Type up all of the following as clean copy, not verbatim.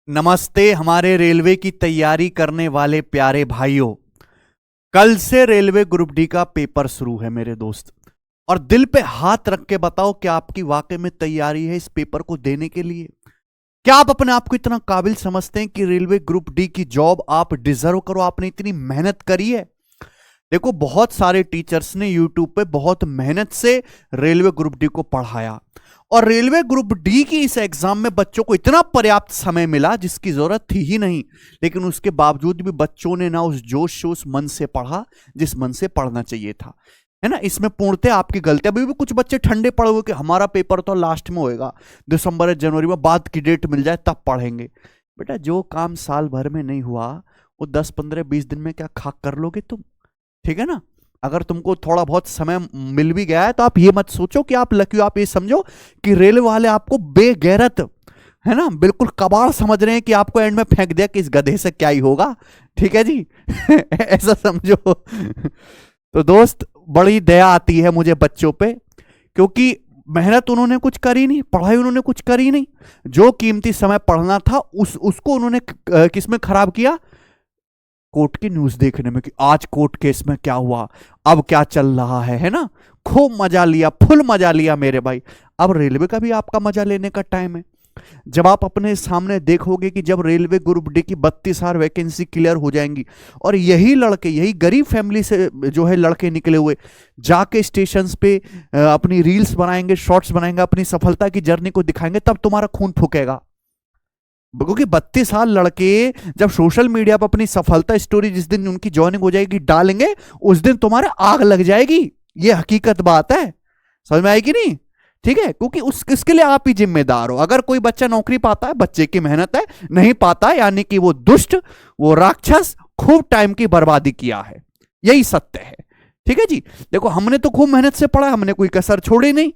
नमस्ते हमारे रेलवे की तैयारी करने वाले प्यारे भाइयों। कल से रेलवे ग्रुप डी का पेपर शुरू है मेरे दोस्त। और दिल पे हाथ रख के बताओ क्या आपकी वाकई में तैयारी है इस पेपर को देने के लिए? क्या आप अपने आप को इतना काबिल समझते हैं कि रेलवे ग्रुप डी की जॉब आप डिजर्व करो? आपने इतनी मेहनत करी है। देखो, बहुत सारे टीचर्स ने यूट्यूब पे बहुत मेहनत से रेलवे ग्रुप डी को पढ़ाया और रेलवे ग्रुप डी की इस एग्जाम में बच्चों को इतना पर्याप्त समय मिला जिसकी जरूरत थी ही नहीं, लेकिन उसके बावजूद भी बच्चों ने ना उस जोश से, उस मन से पढ़ा जिस मन से पढ़ना चाहिए था, है ना। इसमें पूर्णतः आपकी गलती। अभी भी कुछ बच्चे ठंडे पड़े हुए कि हमारा पेपर तो लास्ट में होएगा, दिसंबर या जनवरी में, बाद की डेट मिल जाए तब पढ़ेंगे। बेटा, जो काम साल भर में नहीं हुआ वो 10 15 20 दिन में क्या खाक कर लोगे तुम? ठीक है ना। अगर तुमको थोड़ा बहुत समय मिल भी गया है तो आप ये मत सोचो कि आप लकी हो। आप ये समझो कि रेलवे वाले आपको बेगैरत, है ना, बिल्कुल कबाड़ समझ रहे हैं कि आपको एंड में फेंक दिया कि इस गधे से क्या ही होगा। ठीक है जी। ऐसा समझो। तो दोस्त, बड़ी दया आती है मुझे बच्चों पे, क्योंकि मेहनत उन्होंने कुछ करी नहीं, पढ़ाई उन्होंने कुछ करी नहीं। जो कीमती समय पढ़ना था उसको उन्होंने किसमें खराब किया? कोर्ट की न्यूज देखने में कि आज कोर्ट केस में क्या हुआ, अब क्या चल रहा है ना। खूब मजा लिया, फुल मजा लिया मेरे भाई। अब रेलवे का भी आपका मजा लेने का टाइम है। जब आप अपने सामने देखोगे कि जब रेलवे ग्रुप डी की 32,000 वैकेंसी क्लियर हो जाएंगी और यही लड़के, यही गरीब फैमिली से जो है लड़के निकले हुए, जाके स्टेशन पे अपनी रील्स बनाएंगे, शॉर्ट्स बनाएंगे, अपनी सफलता की जर्नी को दिखाएंगे, तब तुम्हारा खून फूकेगा। क्योंकि 32 साल लड़के जब सोशल मीडिया पर अपनी सफलता स्टोरी जिस दिन उनकी ज्वाइनिंग हो जाएगी डालेंगे, उस दिन तुम्हारे आग लग जाएगी। ये हकीकत बात है। समझ में आएगी नहीं? ठीक है, क्योंकि इसके लिए आप ही जिम्मेदार हो। अगर कोई बच्चा नौकरी पाता है, बच्चे की मेहनत है, नहीं पाता यानी कि वो दुष्ट, वो राक्षस, खूब टाइम की बर्बादी किया है। यही सत्य है। ठीक है जी। देखो, हमने तो खूब मेहनत से पढ़ा, हमने कोई कसर छोड़ी नहीं।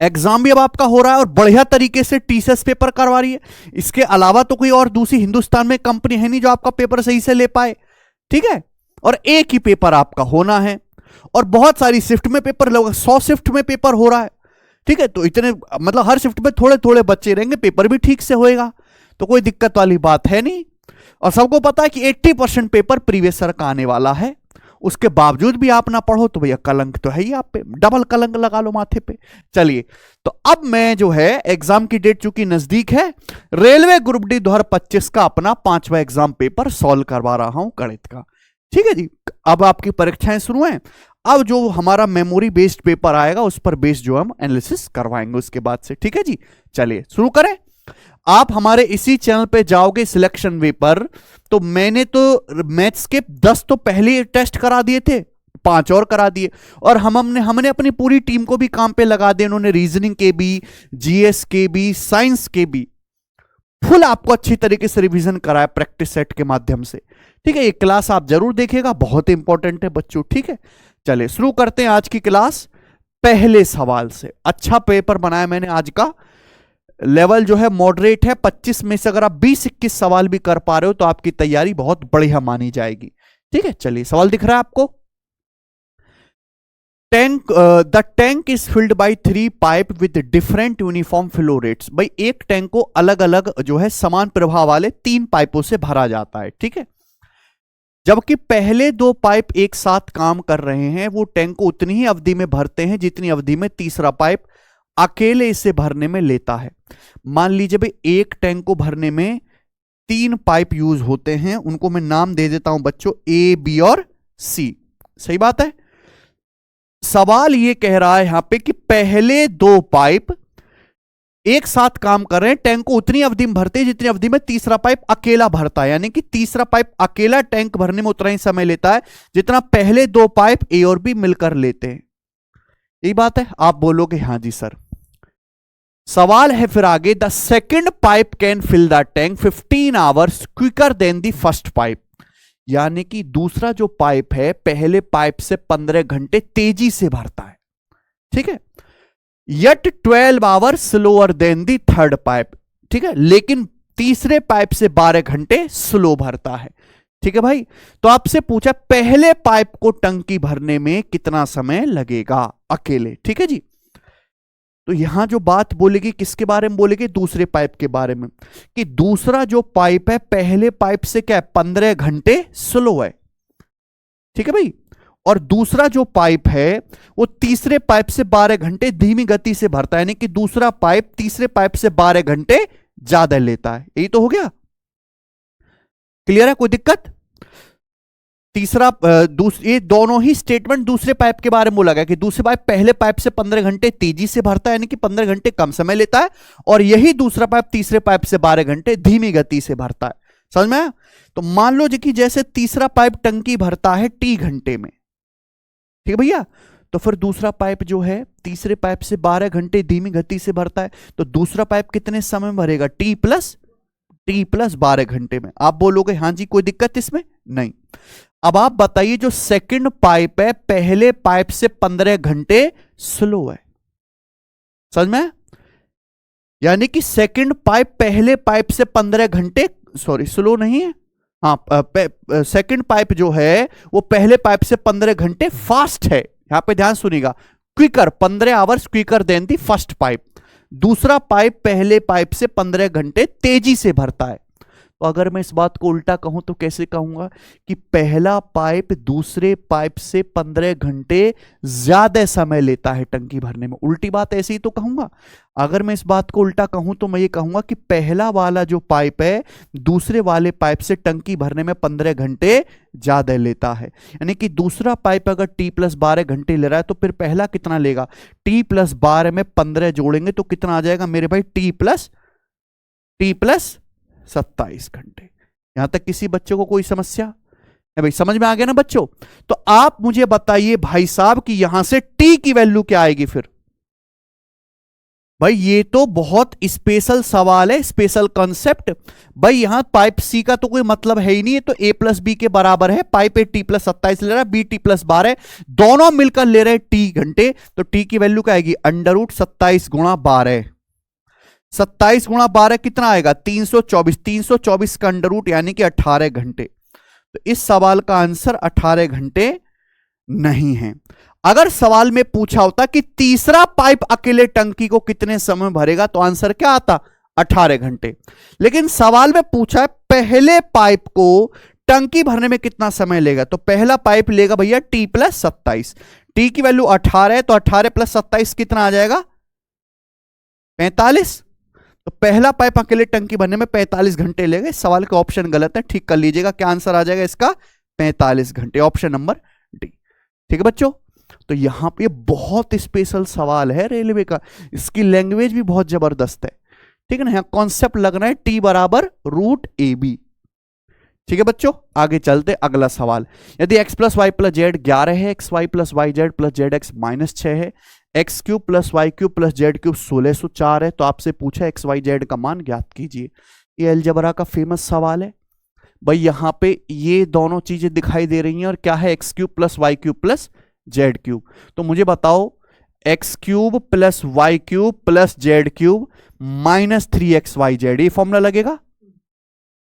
एग्जाम भी अब आपका हो रहा है और बढ़िया तरीके से टीसीएस पेपर करवा रही है। इसके अलावा तो कोई और दूसरी हिंदुस्तान में कंपनी है नहीं जो आपका पेपर सही से ले पाए। ठीक है। और एक ही पेपर आपका होना है और बहुत सारी शिफ्ट में पेपर लगेगा। 100 शिफ्ट में पेपर हो रहा है। ठीक है, तो इतने मतलब हर शिफ्ट में थोड़े थोड़े बच्चे रहेंगे, पेपर भी ठीक से होएगा, तो कोई दिक्कत वाली बात है नहीं। और सबको पता है कि 80% पेपर प्रीवियस ईयर का आने वाला है। उसके बावजूद भी आप ना पढ़ो तो भैया कलंक तो है ही आप पे, डबल कलंक लगा लो माथे पे। चलिए, तो अब मैं जो है एग्जाम की डेट चूंकि नजदीक है, रेलवे ग्रुप डी 2025 का अपना 5वां एग्जाम पेपर सॉल्व करवा रहा हूं, गणित का। ठीक है जी। अब आपकी परीक्षाएं शुरू हैं। अब जो हमारा मेमोरी बेस्ड पेपर आएगा उस पर बेस्ड जो हम एनालिसिस करवाएंगे उसके बाद से। ठीक है जी। चलिए शुरू करें। आप हमारे इसी चैनल पे जाओगे सिलेक्शन वे पर, तो मैंने तो मैथ्स के 10 तो पहले टेस्ट करा दिए थे, 5 और करा दिए। और हमने अपनी पूरी टीम को भी काम पे लगा दिया। उन्होंने रीजनिंग के भी, जीएस के भी, साइंस के भी फुल आपको अच्छी तरीके से रिवीजन कराया प्रैक्टिस सेट के माध्यम से। ठीक है, ये क्लास आप जरूर देखिएगा, बहुत इंपॉर्टेंट है बच्चों। ठीक है, चलिए शुरू करते हैं आज की क्लास पहले सवाल से। अच्छा पेपर बनाया मैंने आज का। लेवल जो है मॉडरेट है। 25 में से अगर आप 20-21 सवाल भी कर पा रहे हो तो आपकी तैयारी बहुत बढ़िया मानी जाएगी। ठीक है, चलिए सवाल दिख रहा है आपको। Tank, the tank is filled by 3 pipe with different uniform flow rates. भाई, एक टैंक को अलग अलग जो है समान प्रवाह वाले 3 पाइपों से भरा जाता है। ठीक है, जबकि पहले 2 पाइप एक साथ काम कर रहे हैं, वो टैंक को उतनी ही अवधि में भरते हैं जितनी अवधि में तीसरा पाइप अकेले इसे भरने में लेता है। मान लीजिए भाई, एक टैंक को भरने में 3 पाइप यूज होते हैं, उनको मैं नाम दे देता हूं बच्चों, ए, बी और सी। सही बात है। सवाल ये कह रहा है यहां पे कि पहले 2 पाइप एक साथ काम कर रहे हैं, टैंक को उतनी अवधि में भरते हैं जितनी अवधि में तीसरा पाइप अकेला भरता है। यानी कि तीसरा पाइप अकेला टैंक भरने में उतना ही समय लेता है जितना पहले 2 पाइप ए और बी मिलकर लेते हैं। यही बात है। आप बोलोगे हाँ जी सर। सवाल है फिर आगे, the second pipe can fill the tank 15 hours quicker than the first pipe. यानी कि दूसरा जो पाइप है पहले पाइप से 15 घंटे तेजी से भरता है। ठीक है, yet 12 hours slower then the third pipe. ठीक है, लेकिन तीसरे पाइप से 12 घंटे स्लो भरता है। ठीक है भाई, तो आपसे पूछा पहले पाइप को टंकी भरने में कितना समय लगेगा अकेले। ठीक है जी। तो यहां जो बात बोलेगी किसके बारे में बोलेगी, दूसरे पाइप के बारे में, कि दूसरा जो पाइप है पहले पाइप से क्या है 15 घंटे स्लो है, ठीक है भाई, और दूसरा जो पाइप है वो तीसरे पाइप से 12 घंटे धीमी गति से भरता है, यानी कि दूसरा पाइप तीसरे पाइप से 12 घंटे ज्यादा लेता है। यही तो हो गया, क्लियर है, कोई दिक्कत। तीसरा ये दोनों ही स्टेटमेंट दूसरे पाइप के बारे में बोला गया कि दूसरे पाइप पहले पाइप से 15 घंटे तेजी से भरता है, यानी कि 15 घंटे कम समय लेता है, और यही दूसरा पाइप तीसरे पाइप से 12 घंटे धीमी गति से भरता है। समझ में आया? तो मान लो जी कि जैसे तीसरा पाइप टंकी भरता है T घंटे में, ठीक है भैया, तो फिर दूसरा पाइप जो है तीसरे पाइप से 12 घंटे धीमी गति से भरता है, तो दूसरा पाइप कितने समय में भरेगा, T प्लस 12 घंटे में। आप बोलोगे हां जी कोई दिक्कत इसमें नहीं। अब आप बताइए जो सेकंड पाइप है पहले पाइप से 15 घंटे स्लो है, समझ में, यानी कि सेकंड पाइप पहले पाइप से 15 घंटे, सॉरी स्लो नहीं है, हाँ सेकंड पाइप जो है वो पहले पाइप से 15 घंटे फास्ट है, यहां पे ध्यान सुनिएगा, quicker, 15 hours quicker than the first pipe. दूसरा पाइप पहले पाइप से 15 घंटे तेजी से भरता है। तो अगर मैं इस बात को उल्टा कहूं तो कैसे कहूंगा कि पहला पाइप दूसरे पाइप से 15 घंटे ज्यादा समय लेता है टंकी भरने में, उल्टी बात ऐसे ही तो कहूंगा। अगर मैं इस बात को उल्टा कहूं तो मैं ये कहूंगा कि पहला वाला जो पाइप है दूसरे वाले पाइप से टंकी भरने में 15 घंटे ज्यादा लेता है, यानी कि दूसरा पाइप अगर T प्लस 12 घंटे ले रहा है तो फिर पहला कितना लेगा, T प्लस 12 में 15 जोड़ेंगे तो कितना आ जाएगा मेरे भाई, T प्लस 27 घंटे। यहां तक किसी बच्चे को कोई समस्या है भाई, समझ में आ गया ना बच्चों। तो आप मुझे बताइए भाई साहब कि यहां से T की वैल्यू क्या आएगी फिर। भाई ये तो बहुत स्पेशल सवाल है, स्पेशल कॉन्सेप्ट। भाई यहां पाइप सी का तो कोई मतलब है ही नहीं, है तो A प्लस बी के बराबर है, पाइप ए T प्लस 27 ले रहा है, बी T प्लस 12, दोनों मिलकर ले रहे हैं T घंटे, तो T की वैल्यू क्या आएगी, अंडर रूट 27 गुणा 12, 27 गुणा 12 कितना आएगा 324, 324 का अंडर रूट यानी कि 18 घंटे। तो इस सवाल का आंसर 18 घंटे नहीं है। अगर सवाल में पूछा होता कि तीसरा पाइप अकेले टंकी को कितने समय भरेगा तो आंसर क्या आता 18 घंटे, लेकिन सवाल में पूछा है पहले पाइप को टंकी भरने में कितना समय लेगा, तो पहला पाइप लेगा भैया T प्लस 27, T की वैल्यू 18 है तो 18 प्लस 27 कितना आ जाएगा 45, तो पहला पाइप अकेले टंकी भरने में 45 घंटे लेगा। इस सवाल का ऑप्शन गलत है, ठीक कर लीजिएगा, क्या आंसर आ जाएगा इसका 45 घंटे, ऑप्शन नंबर डी। ठीक है बच्चों, तो यहां पे बहुत स्पेशल सवाल है रेलवे का, इसकी लैंग्वेज भी बहुत जबरदस्त है, ठीक है ना। यहां कॉन्सेप्ट लगना है T बराबर रूट AB। ठीक है बच्चों, आगे चलते अगला सवाल। यदि x plus y plus z 11 है, x y plus y z plus z x minus 6 है, x cube plus y cube plus z cube 1604 है, तो आपसे पूछा एक्स वाई जेड का मान ज्ञात कीजिए। ये अलजबरा का फेमस सवाल है भाई। यहां पे ये दोनों चीजें दिखाई दे रही हैं और क्या है x cube plus y cube plus z cube. तो मुझे बताओ x cube plus y cube plus z cube minus 3xy z, ये फॉर्मूला लगेगा।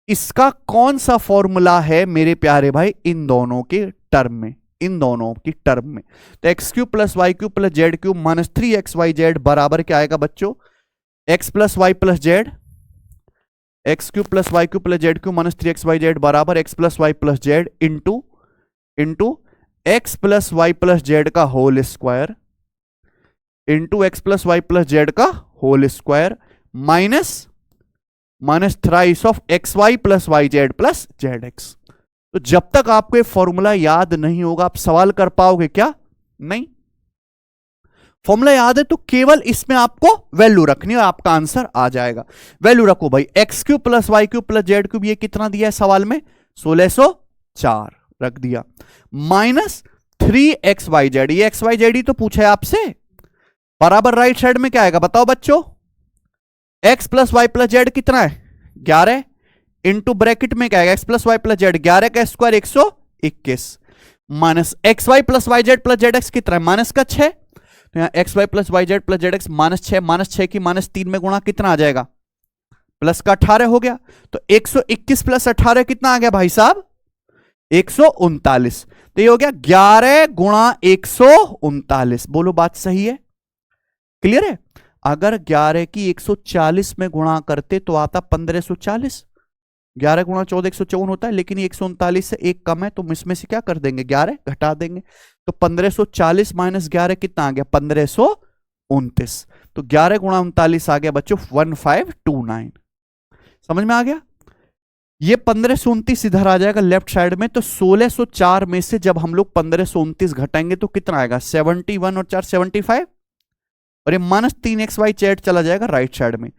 इसका कौन सा फॉर्मूला है मेरे प्यारे भाई इन दोनों के टर्म में, इन दोनों की टर्म में। तो x cube plus y cube plus z cube minus 3xy z बराबर क्या आएगा बच्चों, x plus y plus z, x cube plus y cube plus z cube minus 3xy z बराबर x plus y plus z into x plus y plus z का whole square into x plus y plus z का whole square minus thrice of x y plus y z plus z x. तो जब तक आपको ये formula याद नहीं होगा आप सवाल कर पाओगे क्या, नहीं। फॉर्मूला याद है तो केवल इसमें आपको वैल्यू रखनी है, आपका आंसर आ जाएगा। वैल्यू रखो भाई, x cube plus y cube plus z cube ये कितना दिया है सवाल में 1604 रख दिया, माइनस 3xy जेड, ये xy जेड ही तो पूछा है आपसे, बराबर राइट साइड में क्या आएगा बताओ बच्चों, x plus y plus z कितना है 11 इंटू ब्रैकेट में क्या आएगा x plus y plus z 11 का square 121 minus x y plus y z plus z x कितना है माइनस का 6, तो यहां x y plus y z plus z x minus 6 की माइनस 3 में गुणा कितना आ जाएगा प्लस का 18 हो गया। तो 121 प्लस 18 कितना आ गया भाई साहब 139, तो ये हो गया 11 गुणा 139। बोलो बात सही है, क्लियर है। अगर 11 की 140 में गुणा करते तो आता 1540। 11 गुणा 14 154 होता है, लेकिन 139 से एक कम है तो इसमें से क्या कर देंगे, 11 घटा देंगे। तो 1540 माइनस 11 कितना आ गया, 1529। तो 11 गुणा 39 आ गया बच्चों 1529। समझ में आ गया। ये 1529 इधर आ जाएगा लेफ्ट साइड में। तो 1604 में से जब हम लोग 1529 घटाएंगे तो कितना आएगा, 71 और 4 75। और ये माइनस 3xy चला जाएगा राइट साइड में।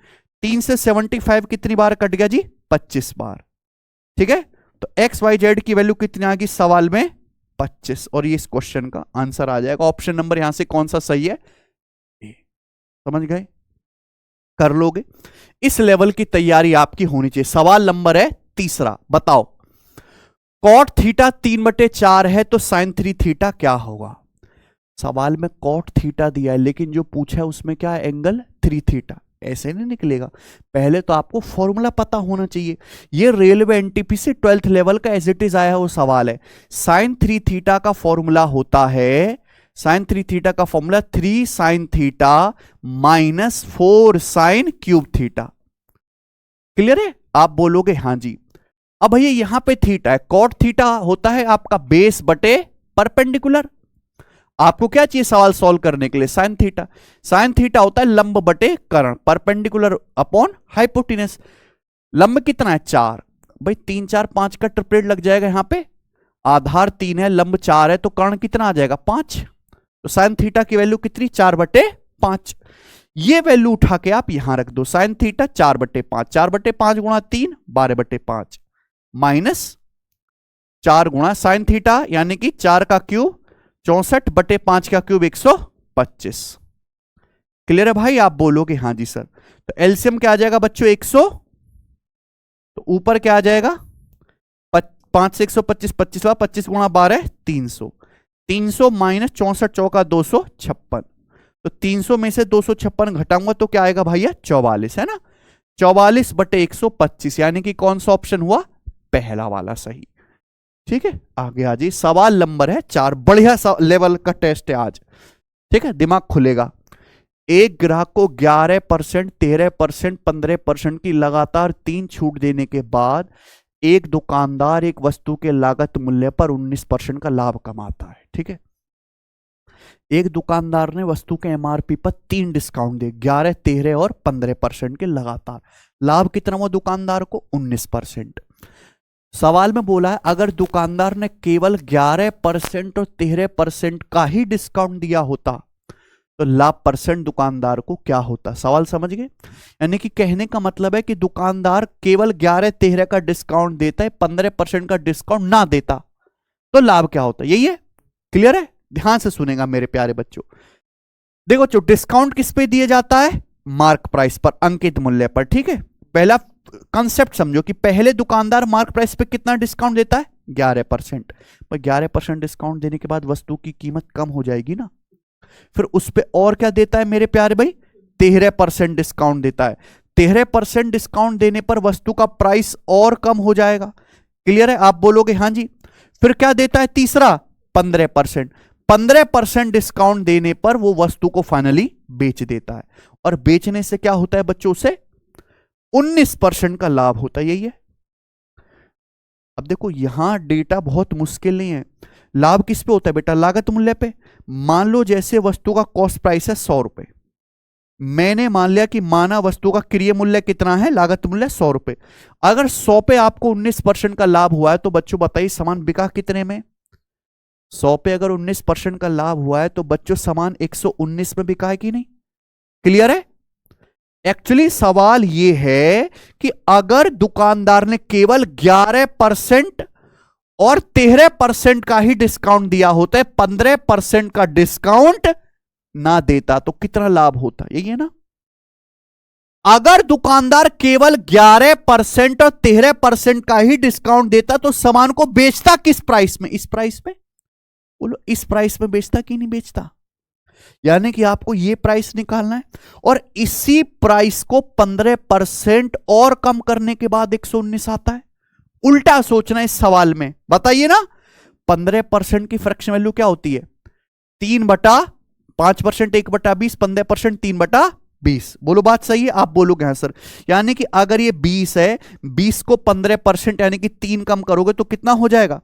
3 से 75 कितनी बार कट गया जी, 25 बार। ठीक है, तो XYZ की वैल्यू कितनी आ गई सवाल में, 25। और ये इस क्वेश्चन का आंसर आ जाएगा। ऑप्शन नंबर यहां से कौन सा सही है, समझ गए, कर लोगे। इस लेवल की तैयारी आपकी होनी चाहिए। सवाल नंबर है तीसरा, बताओ कॉट थीटा 3/4 है तो साइन 3 थीटा क्या होगा। सवाल में कॉट थीटा दिया है, लेकिन जो पूछा है उसमें क्या है, एंगल 3 थीटा। ऐसे नहीं निकलेगा, पहले तो आपको फॉर्मूला पता होना चाहिए। ये रेलवे एनटीपी से 12th लेवल का एज इट इज आया वो सवाल है। साइन 3 थीटा का फॉर्मूला होता है, साइन 3 थीटा का formula 3 sine theta minus 4 sine cube theta. Clear है, आप बोलोगे हाँ जी। अब भैया यहां पे थीटा है, कॉट थीटा होता है आपका बेस बटे परपेंडिकुलर। आपको क्या चाहिए सवाल सॉल्व करने के लिए, साइन थीटा। साइन थीटा होता है लंब बटे कर्ण, परपेंडिकुलर अपॉन हाइपोटेनस। लंब कितना है 4, भाई 3 4 5 का ट्रिपलेट लग जाएगा यहां पे। आधार 3 है, लंब 4 है, तो कर्ण कितना आ जाएगा 5। तो साइन थीटा की वैल्यू कितनी, 4/5। ये वैल्यू उठा के आप यहां रख दो, साइन थीटा 4/5। 4/5 गुणा 3 12/5 माइनस 4 गुणा साइन थीटा यानी कि 4 का क्यूब 64/5 का क्यूब 125। क्लियर है भाई, आप बोलोगे हाँ जी सर। तो एलसीएम क्या आ जाएगा बच्चों 100, तो ऊपर क्या आ जाएगा 5 से 125, 25 गुणा 12 300। 300 माइनस 64 चौका 256। तो 300 में से 256 घटाऊंगा तो क्या आएगा भैया 44, है ना। 44/125 यानी कि कौन सा ऑप्शन हुआ, पहला वाला सही। ठीक है, आगे आ जाइए। सवाल नंबर है 4, बढ़िया लेवल का टेस्ट है आज। ठीक है, दिमाग खुलेगा। एक ग्राहक को 11%, 13%, 15% की लगातार 3 छूट देने के बाद एक दुकानदार एक वस्तु के लागत मूल्य पर 19% का लाभ कमाता है। ठीक है, एक दुकानदार ने वस्तु के एमआरपी पर 3 डिस्काउंट दिए, 11, 13 और 15% के लगातार। लाभ कितना हुआ दुकानदार को, 19%। सवाल में बोला है अगर दुकानदार ने केवल 11% और 13% का ही डिस्काउंट दिया होता तो लाभ परसेंट दुकानदार को क्या होता। सवाल समझ गए, यानी कि कहने का मतलब है कि दुकानदार केवल 11-13 का डिस्काउंट देता है, 15% का डिस्काउंट ना देता तो लाभ क्या होता, यही है। क्लियर है, ध्यान से सुनेगा मेरे प्यारे बच्चों। देखो जो डिस्काउंट किस पे दिया जाता है, मार्क प्राइस पर, अंकित मूल्य पर। ठीक है, पहला कंसेप्ट समझो कि पहले दुकानदार मार्क प्राइस पे कितना डिस्काउंट देता है, 11%। पर 11% डिस्काउंट देने के बाद वस्तु की कीमत कम हो जाएगी ना, फिर उस पे और क्या देता है मेरे प्यारे भाई, 13% डिस्काउंट देता है। 13% डिस्काउंट देने पर वस्तु का प्राइस और कम हो जाएगा। क्लियर है, आप बोलोगे हाँ जी। फिर क्या देता है तीसरा, 15%। 15% डिस्काउंट देने पर वो वस्तु को फाइनली बेच देता है, और बेचने से क्या होता है बच्चों, से 19% का लाभ होता है, यही है। अब देखो यहां डेटा बहुत मुश्किल नहीं है। लाभ किस पे होता है बेटा, लागत मूल्य पे। मान लो जैसे वस्तु का कॉस्ट प्राइस है 100 रुपए, मैंने मान लिया कि माना वस्तु का क्रय मूल्य कितना है, लागत मूल्य 100 रुपए। अगर 100 पे आपको 19% का लाभ हुआ है तो बच्चों बताइए सामान बिका कितने में, 100 पे अगर 19% का लाभ हुआ है तो बच्चों सामान 119 में बिका है कि नहीं। क्लियर है, एक्चुअली सवाल यह है कि अगर दुकानदार ने केवल 11% और 13% का ही डिस्काउंट दिया होता है, 15% का डिस्काउंट ना देता तो कितना लाभ होता, यही है ना। अगर दुकानदार केवल 11% और 13% का ही डिस्काउंट देता तो सामान को बेचता किस प्राइस में, इस प्राइस में। बोलो इस प्राइस में बेचता कि नहीं बेचता, यानी कि आपको ये प्राइस निकालना है और इसी प्राइस को 15% और कम करने के बाद 119 आता है। उल्टा सोचना इस सवाल में, बताइए ना। 15% की फ्रैक्शन वैल्यू क्या होती है, 3/5%, 1/20, 15% 3/20। 20। बोलो बात सही है, आप बोलोगे हाँ सर। यानी कि अगर ये 20 है, 20 को 15% यानी कि 3 कम करोगे तो कितना हो जाएगा?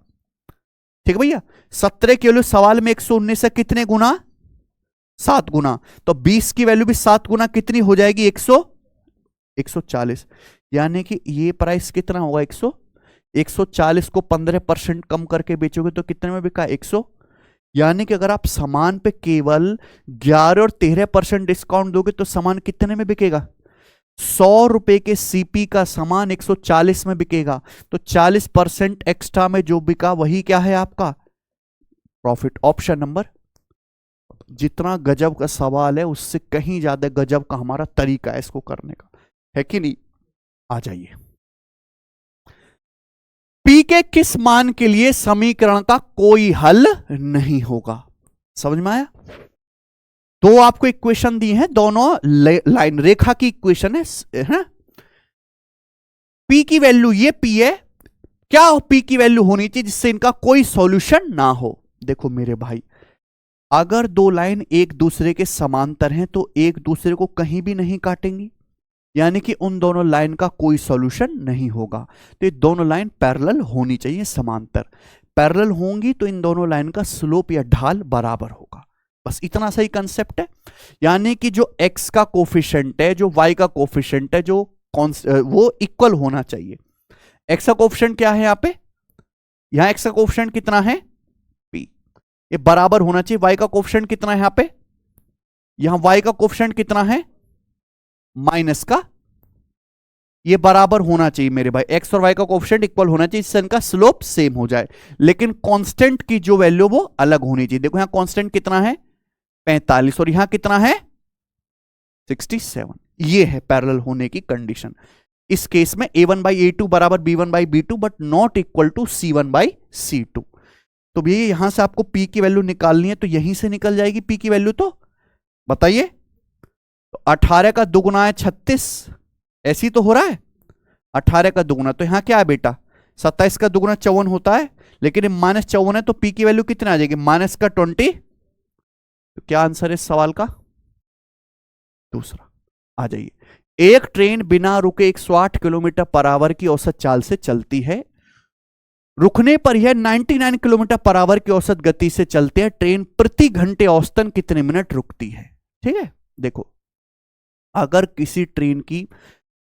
ठीक है भैया। 17 के वैल्यू सवाल में 119 है, कितने गुना? 7 गुना। तो 20 की वैल्यू भी 7 गुना कितनी हो जाएगी? 140। यानी कि ये प्राइस कितना होगा? 140 को 15% कम करके बेचोगे तो कितने में बिका? 100। यानी कि अगर आप सामान पे केवल 11 और 13% डिस्काउंट दोगे तो सामान कितने में बिकेगा? 100 रुपए के सीपी का सामान 140 में बिकेगा। तो 40% एक्स्ट्रा में जो बिका वही क्या है आपका? प्रॉफिट। Option number. जितना गजब का सवाल है उससे कहीं ज्यादा गजब का हमारा तरीका है इसको करने का, है कि नहीं? आ जाइए। पी के किस मान के लिए समीकरण का कोई हल नहीं होगा? समझ में आया? दो आपको इक्वेशन दी है, दोनों लाइन रेखा की इक्वेशन है। पी की वैल्यू ये पी है, क्या पी की वैल्यू होनी चाहिए जिससे इनका कोई सॉल्यूशन ना हो? देखो मेरे भाई, अगर दो लाइन एक दूसरे के समांतर हैं तो एक दूसरे को कहीं भी नहीं काटेंगी, यानी कि उन दोनों लाइन का कोई सॉल्यूशन नहीं होगा। तो ये दोनों लाइन पैरेलल होनी चाहिए, समांतर। पैरेलल होंगी तो इन दोनों लाइन का स्लोप या ढाल बराबर होगा। बस इतना सही कंसेप्ट है। यानी कि जो x का कोफिशिएंट है, जो y का कोफिशिएंट है, जो वो इक्वल होना चाहिए। x का कोफिशिएंट क्या है? यहां पे यहां x का कोफिशिएंट कितना है? p। ये बराबर होना चाहिए। y का कोफिशिएंट कितना है यहां पे? यहां y का कोफिशिएंट कितना है? माइनस का। ये बराबर होना चाहिए मेरे भाई, x और y का कोफिशिएंट इक्वल होना चाहिए जिससे इनका स्लोप सेम हो जाए। लेकिन कांस्टेंट की जो वैल्यू वो अलग होनी चाहिए। देखो यहां कांस्टेंट कितना है? 45 और यहां कितना है? 67। ये है पैरेलल होने की कंडीशन। इस केस में a1/a2 बराबर b1/b2 but not equal to c1/c2। तो भैया यहां से आपको p की वैल्यू निकालनी है तो यहीं से निकल जाएगी p की वैल्यू। तो बताइए, तो 18 का दुगुना है 36, ऐसी तो हो रहा है। 18 का दुगुना तो यहां क्या है बेटा? 27 का दुगुना 54 होता है, लेकिन -54 है तो p की वैल्यू कितनी आ जाएगी? -20। तो क्या आंसर है इस सवाल का? दूसरा। आ जाइए। एक ट्रेन बिना रुके 108 किलोमीटर पर आवर की औसत चाल से चलती है। रुकने पर यह 99 किलोमीटर पर आवर की औसत गति से चलते हैं। ट्रेन प्रति घंटे औसतन कितने मिनट रुकती है? ठीक है, देखो, अगर किसी ट्रेन की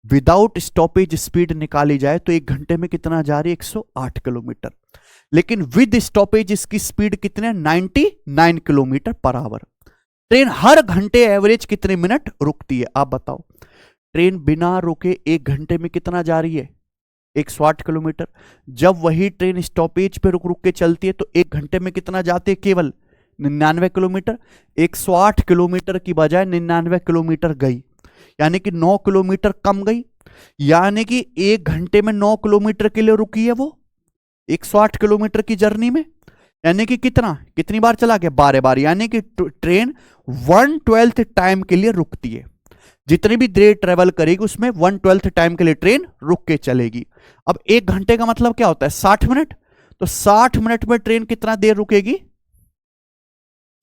विदाउट स्टॉपेज स्पीड निकाली जाए तो 1 घंटे में कितना जा रही है? 108 किलोमीटर। लेकिन विद स्टॉपेज इसकी स्पीड कितने? 99 किलोमीटर पर आवर। ट्रेन हर घंटे एवरेज कितने मिनट रुकती है? आप बताओ। ट्रेन बिना रुके 1 घंटे में कितना जा रही है? 108 किलोमीटर। जब वही ट्रेन स्टॉपेज पे रुक रुक के चलती है तो 1 घंटे में कितना जाती है? केवल 99 किलोमीटर। 108 किलोमीटर की बजाय 99 किलोमीटर गई, यानी कि 9 किलोमीटर कम गई। यानी कि 1 घंटे में 9 किलोमीटर के लिए रुकी है वो 108 किलोमीटर की जर्नी में। यानी कि कितनी बार चला गया? 12 बार। यानी कि ट्रेन 1/12 टाइम के लिए रुकती है। जितनी भी देर ट्रेवल करेगी उसमें 1/12 टाइम के लिए ट्रेन रुक के चलेगी। अब 1 घंटे का मतलब क्या होता है? 60 मिनट। तो 60 मिनट में ट्रेन कितना देर रुकेगी?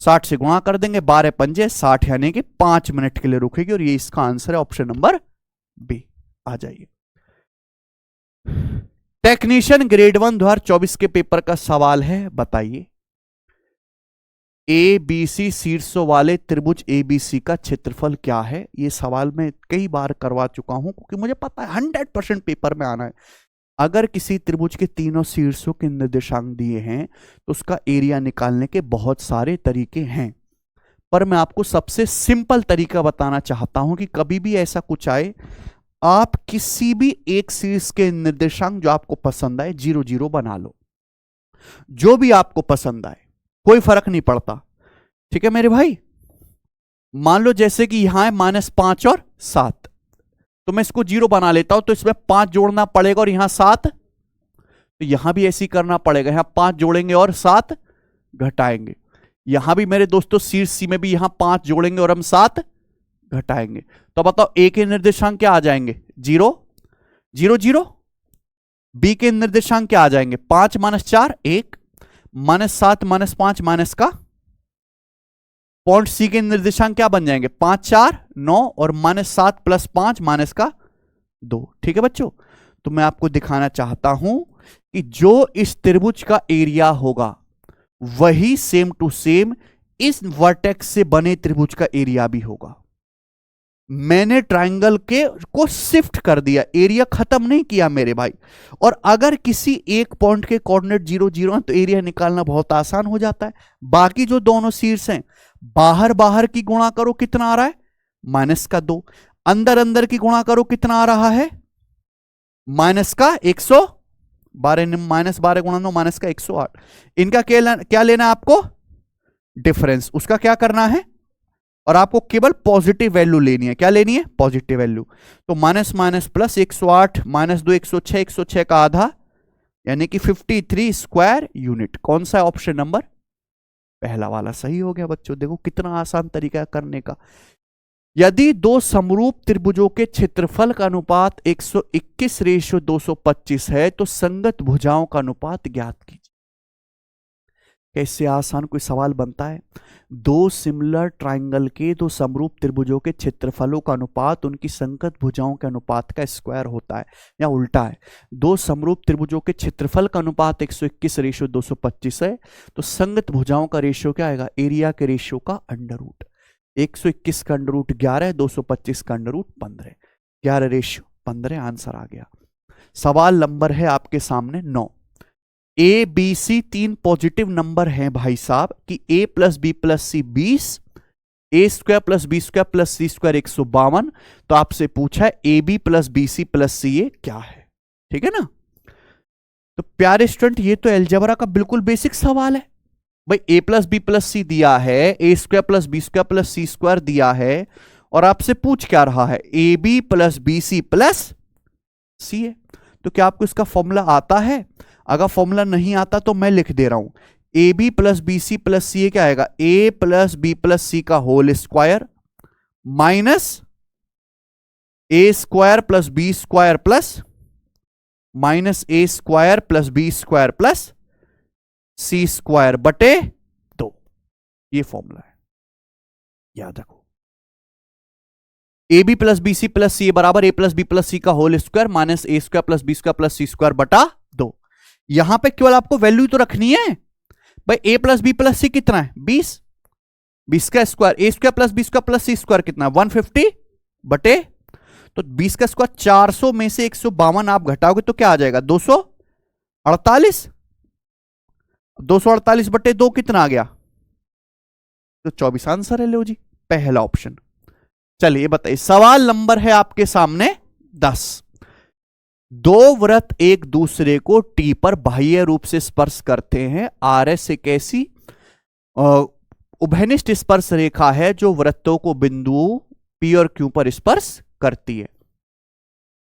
60 से गुणा कर देंगे, 12 पंजे 60, यानी कि 5 मिनट के लिए रुकेगी। और ये इसका आंसर है ऑप्शन नंबर बी। आ जाइए। टेक्नीशियन ग्रेड 1 2024 के पेपर का सवाल है, बताइए। ए बी सी शीर्षों वाले त्रिभुज एबीसी का क्षेत्रफल क्या है? ये सवाल मैं कई बार करवा चुका हूं क्योंकि मुझे पता है 100% पेपर में आना है। अगर किसी त्रिभुज के तीनों शीर्षों के निर्देशांक दिए हैं तो उसका एरिया निकालने के बहुत सारे तरीके हैं, पर मैं आपको सबसे सिंपल तरीका बताना चाहता हूं कि कभी भी ऐसा कुछ आए, आप किसी भी एक शीर्ष के निर्देशांक जो आपको पसंद आए 0 0 बना लो। जो भी आपको पसंद आए, कोई फर्क नहीं पड़ता। ठीक है मेरे भाई। मान लो जैसे कि यहां है -5 और 7, तो मैं इसको 0 बना लेता हूं, तो इसमें 5 जोड़ना पड़ेगा और यहां 7, तो यहां भी ऐसे ही करना पड़ेगा। यहां 5 जोड़ेंगे और 7 घटाएंगे। यहां भी मेरे दोस्तों शीर्ष सी में भी यहां 5 जोड़ेंगे और हम 7 घटाएंगे। तो बताओ ए के निर्देशांक क्या आ जाएंगे? 0 0 0। बी के निर्देशांक क्या आ जाएंगे? 5 - 4 1, -7 -5 माइनस का पॉइंट सी के निर्देशांक क्या बन जाएंगे, 5 4 9 और -7 + 5 -2। ठीक है बच्चों, तो मैं आपको दिखाना चाहता हूं कि जो इस त्रिभुज का एरिया होगा वही सेम टू सेम इस वर्टेक्स से बने त्रिभुज का एरिया भी होगा। मैंने ट्रायंगल के को शिफ्ट कर दिया, एरिया खत्म नहीं किया मेरे भाई। और अगर किसी एक पॉइंट के कोऑर्डिनेट 0 0 है तो एरिया निकालना बहुत आसान हो जाता है। बाकी जो दोनों शीर्ष हैं, बाहर बाहर की गुणा करो कितना आ रहा है, -2। अंदर अंदर की गुणा करो कितना आ रहा है, -112 -12 गुणा 9 -108। इनका क्या लेना है आपको, डिफरेंस, उसका क्या करना है, और आपको केवल पॉजिटिव वैल्यू लेनी है। क्या लेनी है, पॉजिटिव वैल्यू। तो माइनस माइनस प्लस 108 -2 106, 106 का आधा यानी कि 53 स्क्वायर यूनिट। कौन सा ऑप्शन नंबर, पहला वाला सही हो गया बच्चों। देखो कितना आसान तरीका है करने का। यदि दो समरूप त्रिभुजों के क्षेत्रफल का अनुपात 121:225 है तो संगत भुजाओं का अनुपात ज्ञात कीजिए। कैसे आसान कोई सवाल बनता है। दो सिमिलर ट्राइंगल के दो समरूप त्रिभुजों के क्षेत्रफलों का अनुपात उनकी संगत भुजाओं के अनुपात का स्क्वायर होता है, या उल्टा है। दो समरूप त्रिभुजों के क्षेत्रफल का अनुपात 121:225 है तो संगत भुजाओं का रेशियो क्या आएगा, एरिया के रेशियो का अंडर रूट। 121 का अंडर रूट 11, 225 का अंडर रूट 15, 11 रेशियो 15, आंसर आ गया। सवाल नंबर है आपके सामने 9। ए बी सी तीन पॉजिटिव नंबर हैं भाई साहब कि a + b + c 20, a² + b² + c² 152। तो आपसे पूछा है ab + bc + ca क्या है। ठीक है ना। तो प्यारे स्टूडेंट ये तो अलजेब्रा का बिल्कुल बेसिक सवाल है भाई। a + b + c दिया है, a² + b² + c² दिया है, और आपसे पूछ क्या रहा है, ab + bc + ca। तो क्या आपको इसका फॉर्मूला आता है। अगर फॉर्मूला नहीं आता तो मैं लिख दे रहा हूं, ab + bc + ca क्या आएगा, a + b + c का whole square minus a² + b² plus minus a² + b² + c² बटे 2। ये फॉर्मूला है, याद रखो। ab + bc + ca बराबर a + b + c का whole square minus a² + b² + c² बटा 2। यहां पे केवल आपको वैल्यू तो रखनी है भाई। a + b + c कितना है, 20, 20 का स्क्वायर, a² + b² + c² कितना है, 150 बटे, तो 20 का स्क्वायर 400 में से 152 आप घटाओगे तो क्या आ जाएगा, 248। 248 बटे 2 कितना आ गया, तो 24 आंसर है। लो जी, पहला ऑप्शन। चलिए बताइए, सवाल नंबर है आपके सामने 10। दो वृत्त एक दूसरे को टी पर बाह्य रूप से स्पर्श करते हैं। आर एस एक ऐसी उभयनिष्ठ स्पर्श रेखा है जो वृत्तों को बिंदुओं पी और क्यू पर स्पर्श करती है।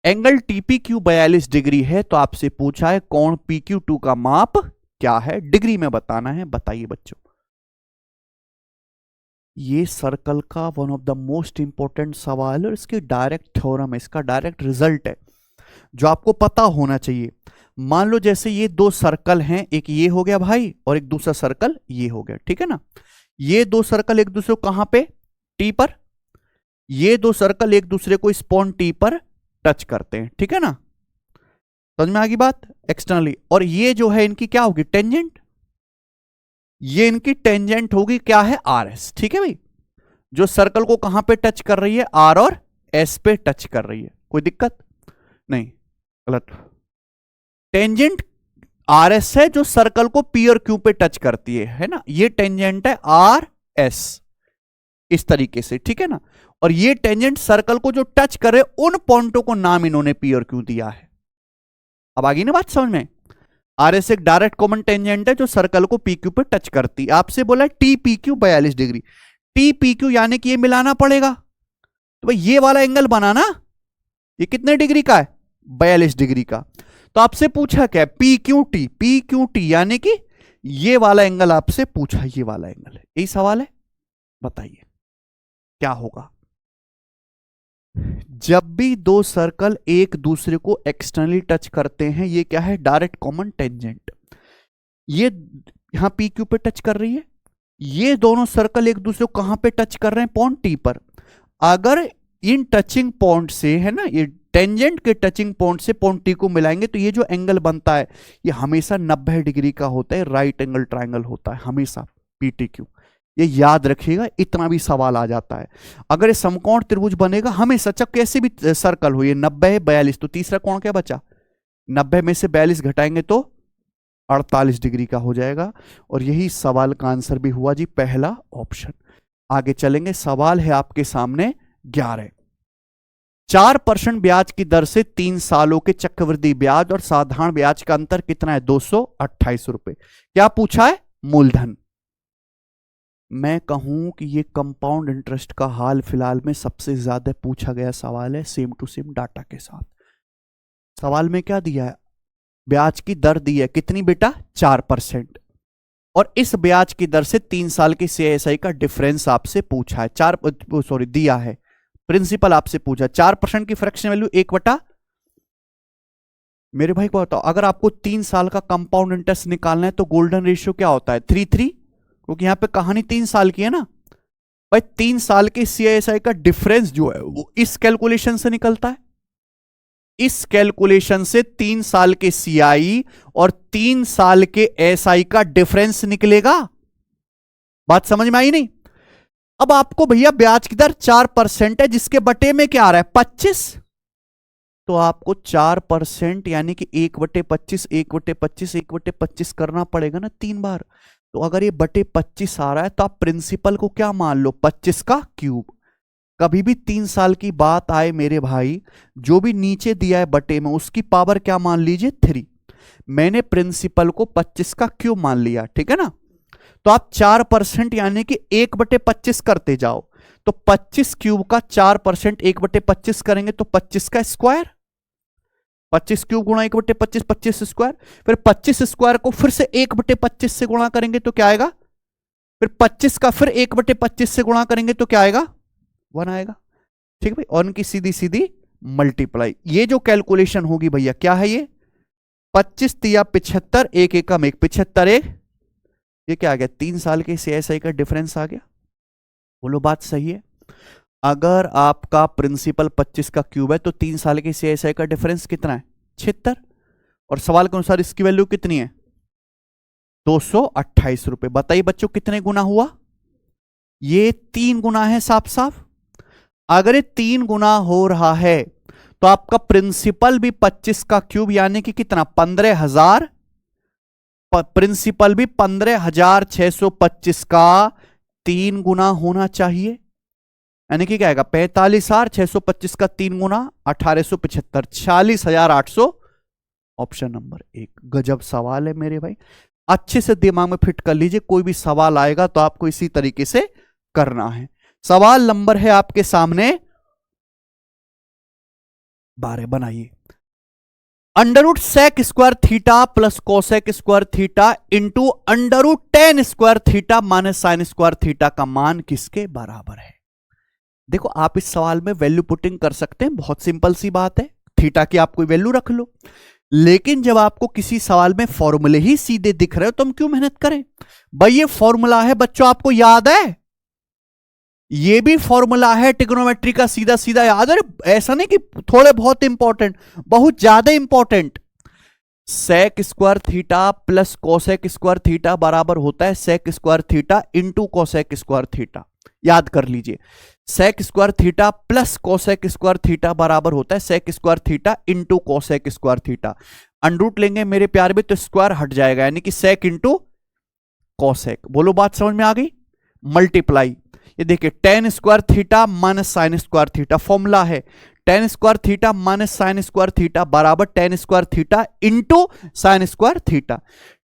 एंगल टीपी क्यू 42 डिग्री है। तो आपसे पूछा है कोण पी क्यू 2 का माप क्या है, डिग्री में बताना है। बताइए बच्चों, ये सर्कल का one of the most important सवाल है और इसकी डायरेक्ट थ्योरम है, इसका डायरेक्ट रिजल्ट है जो आपको पता होना चाहिए। मान लो जैसे ये दो सर्कल हैं, एक ये हो गया भाई और एक दूसरा सर्कल ये हो गया, ठीक है ना। ये दो सर्कल एक दूसरे को कहां पे, टी पर। ये दो सर्कल एक दूसरे को इस पॉइंट टी पर टच करते हैं, ठीक है ना। समझ में आ गई बात, एक्सटर्नली। और ये जो है इनकी क्या होगी, टेंजेंट। ये इनकी टेंजेंट होगी क्या है, आर एस। ठीक है भाई, जो सर्कल को कहां पे टच कर रही है, आर और एस पे टच कर रही है। कोई दिक्कत नहीं, गलत। टेंजेंट आर एस है जो सर्कल को पी और क्यू पे टच करती है ना। ये टेंजेंट है आर एस, इस तरीके से, ठीक है ना। और ये टेंजेंट सर्कल को जो टच करे उन पॉइंटों को नाम इन्होंने पी और क्यू दिया है। अब आ गई ना बात समझ में। आर एस एक डायरेक्ट कॉमन टेंजेंट है जो सर्कल को पी क्यू पे टच करती है। आपसे बोला T P Q 42 degree. T P Q यानी कि ये मिलाना पड़ेगा, तो भाई ये वाला एंगल बनाना, ये कितने डिग्री का है, 42 डिग्री का। तो आपसे पूछा क्या है, P Q T. P Q T यानी कि ये वाला एंगल आपसे पूछा, ये वाला एंगल है। यही सवाल है, बताइए क्या होगा। जब भी दो सर्कल एक दूसरे को एक्सटर्नली टच करते हैं, ये क्या है, डायरेक्ट कॉमन टेंजेंट। ये यहां पी क्यू पे टच कर रही है, ये दोनों सर्कल एक दूसरे को कहां पे टच कर रहे हैं? पॉइंट टी पर। अगर इन टचिंग पॉइंट से, है ना, ये टेंजेंट के टचिंग पॉइंट से पॉइंट टी को मिलाएंगे तो ये जो एंगल बनता है ये हमेशा 90 डिग्री का होता है, राइट एंगल ट्राइंगल होता है हमेशा, PTQ। ये याद रखिएगा, इतना भी सवाल आ जाता है। अगर ये समकोण त्रिभुज बनेगा हमेशा, चाहे कैसे भी सर्कल हो, ये 90 है 42, तो तीसरा कोण क्या बचा? 90 में से 42 घटाएंगे तो 48 डिग्री का हो जाएगा। और यही सवाल का आंसर भी हुआ जी, पहला ऑप्शन। आगे चलेंगे, सवाल है आपके सामने 11। 4% ब्याज की दर से 3 सालों के चक्रवृद्धि ब्याज और साधारण ब्याज का अंतर कितना है? 228 रुपए। क्या पूछा है? मूलधन। मैं कहूं कि ये कंपाउंड इंटरेस्ट का हाल फिलहाल में सबसे ज्यादा पूछा गया सवाल है, सेम टू सेम डाटा के साथ। सवाल में क्या दिया है? ब्याज की दर दी है, कितनी बेटा? 4%। और इस ब्याज की दर से 3 साल की CSI का डिफरेंस आपसे पूछा है, दिया है। प्रिंसिपल आपसे पूछा 4% की फ्रैक्शन वैल्यू 1/। मेरे भाई को बताओ, अगर आपको 3 साल का कंपाउंड इंटरेस्ट निकालना है तो गोल्डन रेशियो क्या होता है? 3:3, क्योंकि यहां पे कहानी 3 साल की है ना भाई। 3 साल के CSI का डिफरेंस जो है वो इस कैलकुलेशन से निकलता है। इस कैलकुलेशन से 3 साल के CI और 3 साल के SI का डिफरेंस निकलेगा। बात समझ में आई नहीं? अब आपको भैया ब्याज की दर 4% है, जिसके बटे में क्या आ रहा है? 25। तो आपको 4% यानी कि 1/25, 1/25, 1/25 करना पड़ेगा ना 3 बार। तो अगर ये बटे 25 आ रहा है तो आप प्रिंसिपल को क्या मान लो? 25 का क्यूब। कभी भी 3 साल की बात आए मेरे भाई, जो भी नीचे दिया है बटे में उसकी पावर क्या मान लीजिए? 3। मैंने प्रिंसिपल को 25 का क्यूब मान लिया, ठीक है ना। तो आप 4% यानी कि 1/25 करते जाओ। तो 25 क्यूब का 4% 1/25 करेंगे तो 25 का स्क्वायर। 25 क्यूब गुणा 1/25, 25 स्क्वायर। फिर 25 स्क्वायर को फिर से 1/25 से गुणा करेंगे तो क्या आएगा? फिर 25 का फिर 1/25 से गुणा करेंगे तो क्या आएगा? 1 आएगा। ठीक है भाई, और इनकी सीधी सीधी मल्टीप्लाई। ये जो कैलकुलेशन होगी भैया, क्या है ये? 25 तिया 75, 1 एकम 1, 75 1। ये क्या आ गया? 3 साल के CSI का डिफरेंस आ गया। बोलो बात सही है? अगर आपका प्रिंसिपल 25 का क्यूब है तो 3 साल के CSI का डिफरेंस कितना है? 76। और सवाल के अनुसार इसकी वैल्यू कितनी है? 228 रुपए। बताइए बच्चों कितने गुना हुआ? ये 3 गुना है साफ साफ। अगर ये 3 गुना हो रहा है तो आपका प्रिंसिपल भी 25 का क्यूब यानी कि कितना? 15,000। प्रिंसिपल भी 15,625 का 3 गुना होना चाहिए, यानी कि क्या आएगा? 45,625 का 3 गुना 1875, 46,800। Option number 1। गजब सवाल है मेरे भाई, अच्छे से दिमाग में फिट कर लीजिए। कोई भी सवाल आएगा तो आपको इसी तरीके से करना है। सवाल नंबर है आपके सामने 12। बनाइए। Under root sec square theta plus cosec square theta into under root tan square theta minus sine square theta का मान किसके बराबर है? देखो, आप इस सवाल में वैल्यू पुटिंग कर सकते हैं, बहुत सिंपल सी बात है। थीटा की आप कोई वैल्यू रख लो। लेकिन जब आपको किसी सवाल में फॉर्मूले ही सीधे दिख रहे हो तो हम क्यों मेहनत करें? भाई ये फॉर्मूला है बच्चों, आपको याद है? ये भी फॉर्मूला है ट्रिग्नोमेट्री का, सीधा सीधा याद है। ऐसा नहीं कि थोड़े बहुत इंपॉर्टेंट, बहुत ज्यादा important. Sec square theta plus cosec square theta बराबर होता है sec square theta into cosec square theta. याद कर लीजिए, sec square theta plus cosec square theta बराबर होता है sec square theta into cosec square theta. Under root लेंगे मेरे प्यार में तो स्क्वायर हट जाएगा, यानी कि सेक इंटू कोसेक। बोलो बात समझ में आ गई? मल्टीप्लाई। ये देखिए tan square theta minus sine square theta, formula है tan square theta minus sine square theta बराबर tan square theta into sine square theta.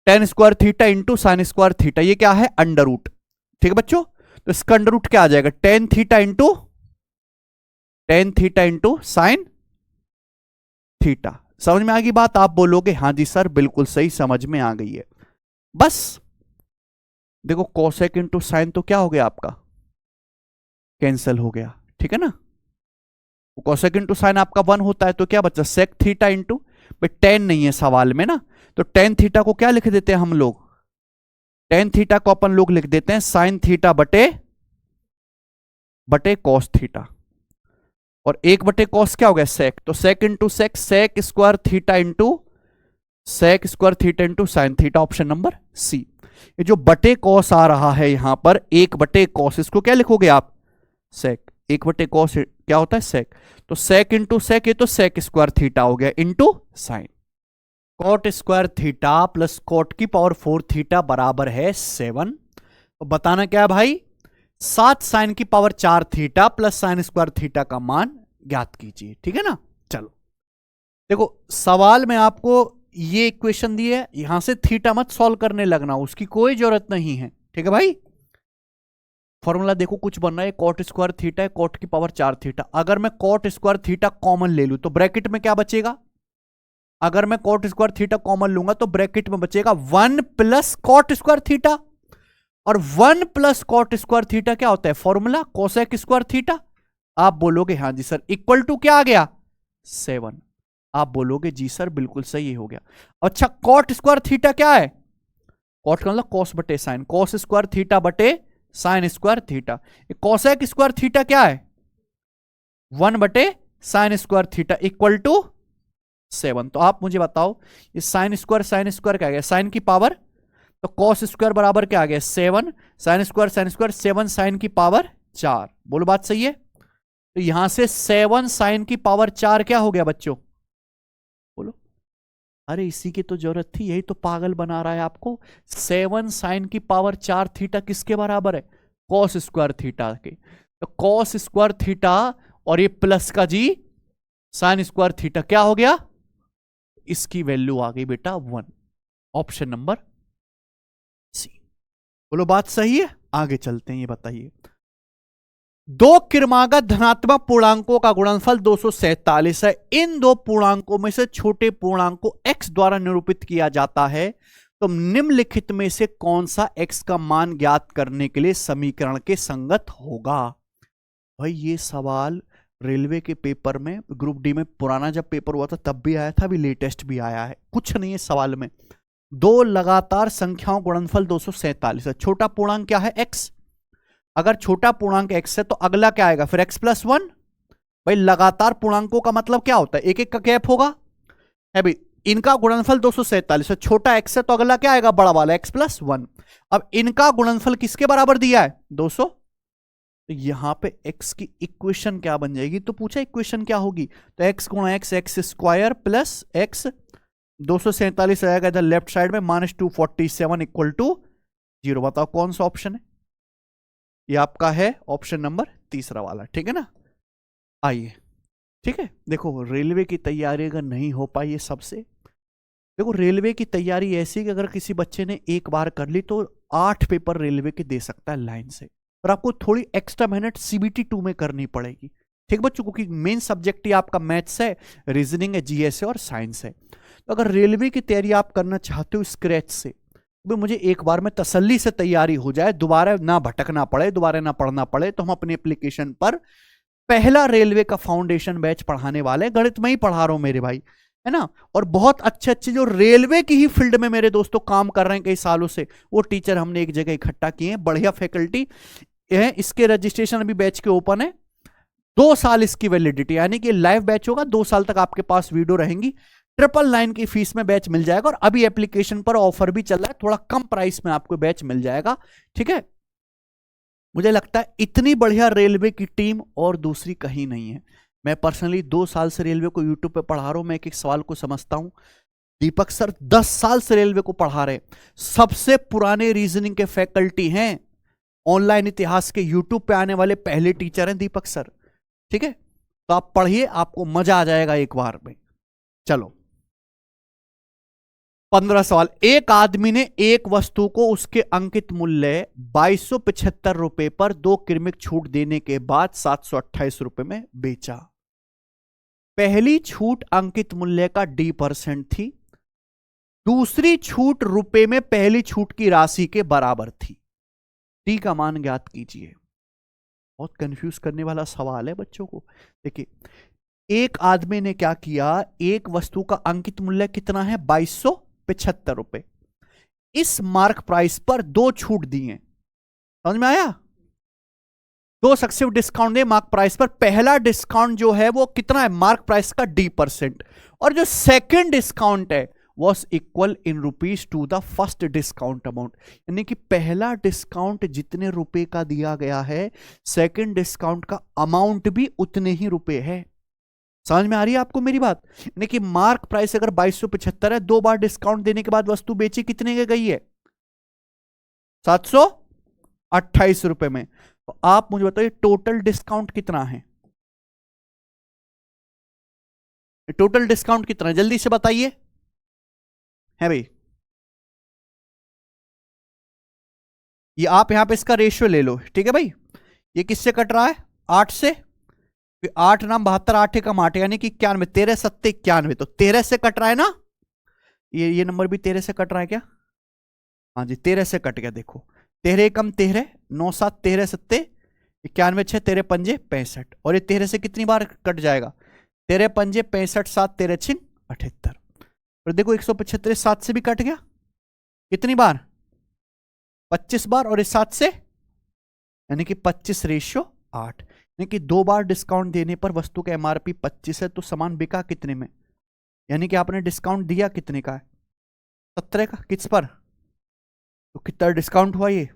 Tan square theta into sine square theta, ये क्या है? Under root. ठीक है बच्चों, तो इसका अंडर रूट क्या आ जाएगा? Tan theta into sine theta. समझ में आ गई बात? आप बोलोगे हाँ जी सर बिल्कुल सही, समझ में आ गई है। बस देखो, कोसेक इंटू साइन तो क्या हो गया आपका? कैंसिल हो गया, ठीक है ना। कोसेक इंटू साइन आपका 1 होता है तो क्या बचा? सेक थीटा इंटू, टेन नहीं है सवाल में ना, तो टेन थीटा को क्या लिख देते हैं हम लोग? टेन थीटा को अपन लोग लिख देते हैं साइन थीटा बटे कॉस थीटा, और 1 बटे कॉस क्या हो गया सेक, तो sec into sec, sec square theta into sec square theta into sine theta, option number C. ये जो बटे कॉस आ रहा है यहां पर 1/cos, इसको क्या लिखोगे आप सेक, 1/cos क्या होता है सेक, तो सेक इंटू सेक, ये तो सेक स्क्वायर थीटा हो गया into sine. Cot square theta plus cot की पावर 4 थीटा बराबर है 7। तो बताना क्या है भाई, 7 साइन की power 4 theta plus sign square theta का मान ज्ञात कीजिए। ठीक है ना। चलो देखो सवाल में आपको ये इक्वेशन दी है, यहां से थीटा मत सॉल्व करने लगना, उसकी कोई जरूरत नहीं है। ठीक है भाई, फॉर्मूला देखो कुछ बन रहा है, कॉट स्क्वायर थीटा है, कॉट की पावर 4 थीटा। अगर मैं कॉट स्क्वायर थीटा कॉमन ले लूं तो ब्रैकेट में क्या बचेगा, अगर मैं कॉट स्क्वायर थीटा कॉमन लूंगा तो ब्रैकेट में बचेगा 1 प्लस कॉट स्क्वायर थीटा, और 1 प्लस कॉट स्क्वायर थीटा क्या होता है फॉर्मूला कोसेक स्क्वायर थीटा। आप बोलोगे हाँ जी सर, इक्वल टू क्या आ गया 7। आप बोलोगे जी सर बिल्कुल सही हो गया। अच्छा कॉट स्क्वायर थीटा क्या है, कॉट का मतलब कॉस बटे साइन, कॉस स्क्वायर थीटा बटे sine square theta. Cosec square theta क्या है 1 बटे sine square theta equal to 7। तो आप मुझे बताओ ये साइन स्क्वायर क्या आ गया, साइन की पावर, तो कॉस स्क्वायर बराबर क्या आ गया 7, साइन स्क्वायर 7 साइन की पावर 4। बोलो बात सही है। तो यहां से 7 साइन की पावर 4 क्या हो गया बच्चों, बोलो। अरे इसी की तो जरूरत थी, यही तो पागल बना रहा है आपको। 7 साइन की पावर 4 थीटा किसके बराबर है, कॉस स्क्वायर थीटा के। तो कॉस स्क्वायर थीटा और ये प्लस का जी साइन स्क्वायर थीटा क्या हो गया, इसकी वैल्यू आ गई बेटा 1, ऑप्शन नंबर सी। बोलो बात सही है। आगे चलते हैं, ये बताइए दो क्रमागत धनात्मक पूर्णांकों का गुणनफल 247 है। इन दो पूर्णांकों में से छोटे पूर्णांक को x द्वारा निरूपित किया जाता है, तो निम्नलिखित में से कौन सा x का मान ज्ञात करने के लिए समीकरण के संगत होगा। भाई ये सवाल रेलवे के पेपर में ग्रुप डी में पुराना जब पेपर हुआ था तब भी आया था, अभी लेटेस्ट भी आया है। कुछ नहीं है सवाल में, दो लगातार संख्याओं गुणनफल 247 है। छोटा पूर्णांक क्या है x, अगर छोटा पूर्णांक x है तो अगला क्या आएगा फिर x+1। भाई लगातार पूर्णांकों का मतलब क्या होता है, एक एक का गैप होगा है भाई। इनका गुणनफल 247 है, छोटा x है तो अगला क्या आएगा बड़ा वाला x+1। अब इनका गुणनफल किसके बराबर दिया है 200, तो यहां पे x की इक्वेशन क्या बन जाएगी, तो पूछा इक्वेशन क्या होगी, तो x गुणा x स्क्वायर प्लस x 247 आएगा इधर लेफ्ट साइड में -247 इक्वल टू 0। बताओ कौन सा ऑप्शन है, ये आपका है ऑप्शन नंबर तीसरा वाला। ठीक है ना। आइए ठीक है, देखो रेलवे की तैयारी अगर नहीं हो पाई है सबसे, देखो रेलवे की तैयारी ऐसी कि अगर किसी बच्चे ने एक बार कर ली तो 8 पेपर रेलवे के दे सकता है लाइन से, पर आपको थोड़ी एक्स्ट्रा मेहनत CBT 2 में करनी पड़ेगी। ठीक बच्चों, क्योंकि मेन सब्जेक्ट ही आपका मैथ्स है, रीजनिंग है, GS है और साइंस है। तो अगर रेलवे की तैयारी आप करना चाहते हो स्क्रैच से, तो मुझे एक बार में तसल्ली से तैयारी हो जाए, दोबारा ना भटकना पड़े, दोबारा ना पढ़ना पड़े, तो हम अपने एप्लीकेशन पर पहला रेलवे का फाउंडेशन बैच पढ़ाने वाले, गणित में ही पढ़ा रहा हूं मेरे भाई, है ना। और बहुत अच्छे अच्छे जो रेलवे की ही फील्ड में मेरे दोस्तों काम कर रहे हैं कई सालों से, वो टीचर हमने एक जगह इकट्ठा किए हैं, बढ़िया फैकल्टी है। इसके रजिस्ट्रेशन अभी बैच के ओपन है, 2 साल इसकी वैलिडिटी, यानी कि लाइव बैच होगा, 2 साल तक आपके पास वीडियो रहेंगी। 999 की फीस में बैच मिल जाएगा, और अभी एप्लीकेशन पर ऑफर भी चल रहा है, थोड़ा कम प्राइस में आपको बैच मिल जाएगा। ठीक है, मुझे लगता है इतनी बढ़िया रेलवे की टीम और दूसरी कहीं नहीं है। मैं पर्सनली 2 साल से रेलवे को यूट्यूब पे पढ़ा रहा हूं, मैं एक एक सवाल को समझता हूं। दीपक सर 10 साल से रेलवे को पढ़ा रहे, सबसे पुराने रीजनिंग के फैकल्टी हैं, ऑनलाइन इतिहास के यूट्यूब पे आने वाले पहले टीचर हैं दीपक सर। ठीक है, तो आप पढ़िए, आपको मजा आ जाएगा एक बार में। चलो 15 सवाल। एक आदमी ने एक वस्तु को उसके अंकित मूल्य 2275 रुपए पर 2 क्रमिक छूट देने के बाद 728 रुपए में बेचा। पहली छूट अंकित मूल्य का D% थी, दूसरी छूट रुपए में पहली छूट की राशि के बराबर थी। डी का मान ज्ञात कीजिए। बहुत कंफ्यूज करने वाला सवाल है बच्चों को। देखिए, एक आदमी ने क्या किया, एक वस्तु का अंकित मूल्य कितना है 2275 रुपए, इस मार्क प्राइस पर दो छूट दी हैं। समझ में आया? दो सक्सेसिव डिस्काउंट दे मार्क प्राइस पर। पहला डिस्काउंट जो है वो कितना है? मार्क प्राइस का D%। और जो सेकंड डिस्काउंट है was equal in rupees to the first discount amount. यानी कि पहला डिस्काउंट जितने रुपए का दिया गया है, सेकंड डिस्काउंट का अमाउंट भी उतने ही रुपए है। समझ में आ रही है आपको मेरी बात? यानी कि मार्क प्राइस अगर 2275 है, दो बार डिस्काउंट देने के बाद वस्तु बेची कितने की गई है? 728 रुपए में। तो आप मुझे बताइए टोटल डिस्काउंट कितना है? टोटल डिस्काउंट कितना है? जल्दी से बताइए। है भाई, ये आप यहां पे इसका रेशियो ले लो, ठीक है भाई। ये किससे कट रहा है? 8 से। 8 नाम 72, 8 कम 8 यानी कि 91, 13 सत्ते 91, तो 13 से कट रहा है ना? ये नंबर भी 13 से कट रहा है क्या? हाँ जी, 13 से कट गया। देखो 13 कम 13, 9 7 13 सत्ते 91, 6 13 पंजे 65। और ये 13 से कितनी बार कट जाएगा? 13 पंजे 65, 7 13 छिन 78। और देखो 175 7 से भी कट गया। कितनी बार? 25 बार। और इस 7 से यानी कि 25:8। यानी कि दो बार डिस्काउंट देने पर वस्तु का एमआरपी 25 है, तो सामान बिका कितने में? यानी कि आपने डिस्काउंट दिया कितने का है? 17 का। किस पर? तो कितना डिस्काउंट हुआ ये?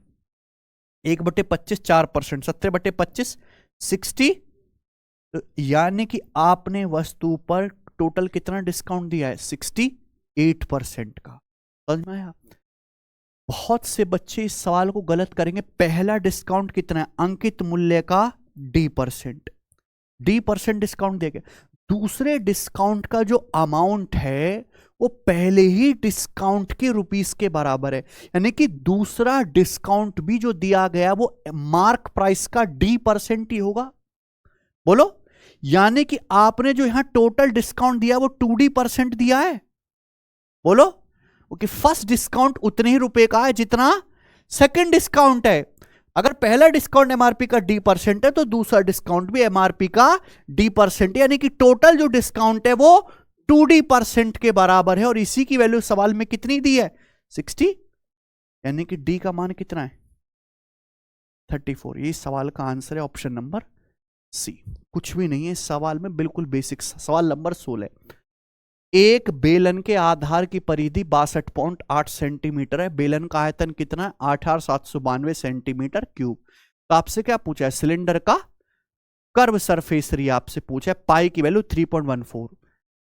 1/25 4%, 17/25 60। तो यानी कि आपने वस्तु पर टोटल कितना डिस्काउंट दिया है? 68% का। समझ में आया? बहुत से बच्चे इस सवाल को गलत करेंगे। पहला डिस्काउंट कितना है? अंकित मूल्य का D%। D% डिस्काउंट देंगे। दूसरे डिस्काउंट का जो अमाउंट है वो पहले ही डिस्काउंट के रुपीस के बराबर है। यानी कि दूसरा डिस्काउंट भी जो दिया गया वो मार्क प्राइस का D% ही होगा। बोलो, यानी कि आपने जो यहां टोटल डिस्काउंट दिया वो 2D% दिया है। बोलो, ओके, फर्स्ट डिस्काउंट उतने ही रुपए का है जितना सेकंड डिस्काउंट है। अगर पहला डिस्काउंट एमआरपी का D% है तो दूसरा डिस्काउंट भी एमआरपी का D%, यानी कि टोटल जो डिस्काउंट है वो 2D% के बराबर है। और इसी की वैल्यू सवाल में कितनी दी है? 60। यानी कि D का मान कितना है? 34। ये सवाल का आंसर है ऑप्शन नंबर C। कुछ भी नहीं है इस सवाल में, बिल्कुल बेसिक। सवाल नंबर 16। एक बेलन के आधार की परिधि 62.8 सेंटीमीटर है। बेलन का आयतन कितना है? 8792 सेंटीमीटर क्यूब। तो आपसे क्या पूछा है? सिलेंडर का कर्व सरफेस एरिया आपसे पूछा है। पाई की वैल्यू 3.14।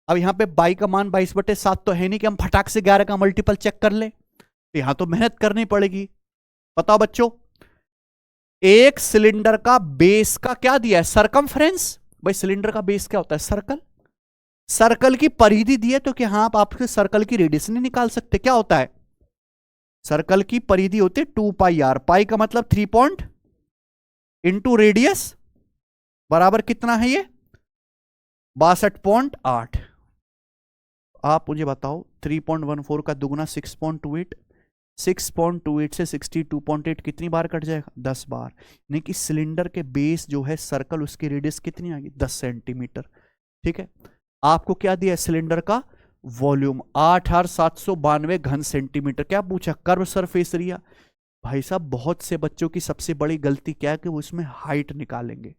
अब यहां पे बाई का मान 22/7 तो है नहीं कि हम फटाक से 11 का मल्टीपल चेक कर ले। तो यहां तो मेहनत करनी पड़ेगी। बताओ बच्चों, एक सिलेंडर का बेस का क्या दिया है? सरकमफ्रेंस। भाई सिलेंडर का बेस क्या होता है? सर्कल। सर्कल की परिधि दी है तो क्या हाँ आप आपके सर्कल की रेडियस नहीं निकाल सकते? क्या होता है? सर्कल की परिधि होती है 2πr। पाई का मतलब 3 पॉइंट इंटू रेडियस बराबर कितना है ये? 62.8। आप मुझे बताओ 3.14 का दुगुना 6.28, 6.28 से 62.8 कितनी बार कट जाएगा? 10 बार। यानी कि सिलेंडर के बेस जो है सर्कल, उसकी रेडियस कितनी आएगी? 10 सेंटीमीटर। ठीक है। आपको क्या दिया? सिलेंडर का वॉल्यूम 8792 घन सेंटीमीटर। क्या पूछा? Curve surface area. भाई साहब, बहुत से बच्चों की सबसे बड़ी गलती क्या है कि वो इसमें हाइट निकालेंगे।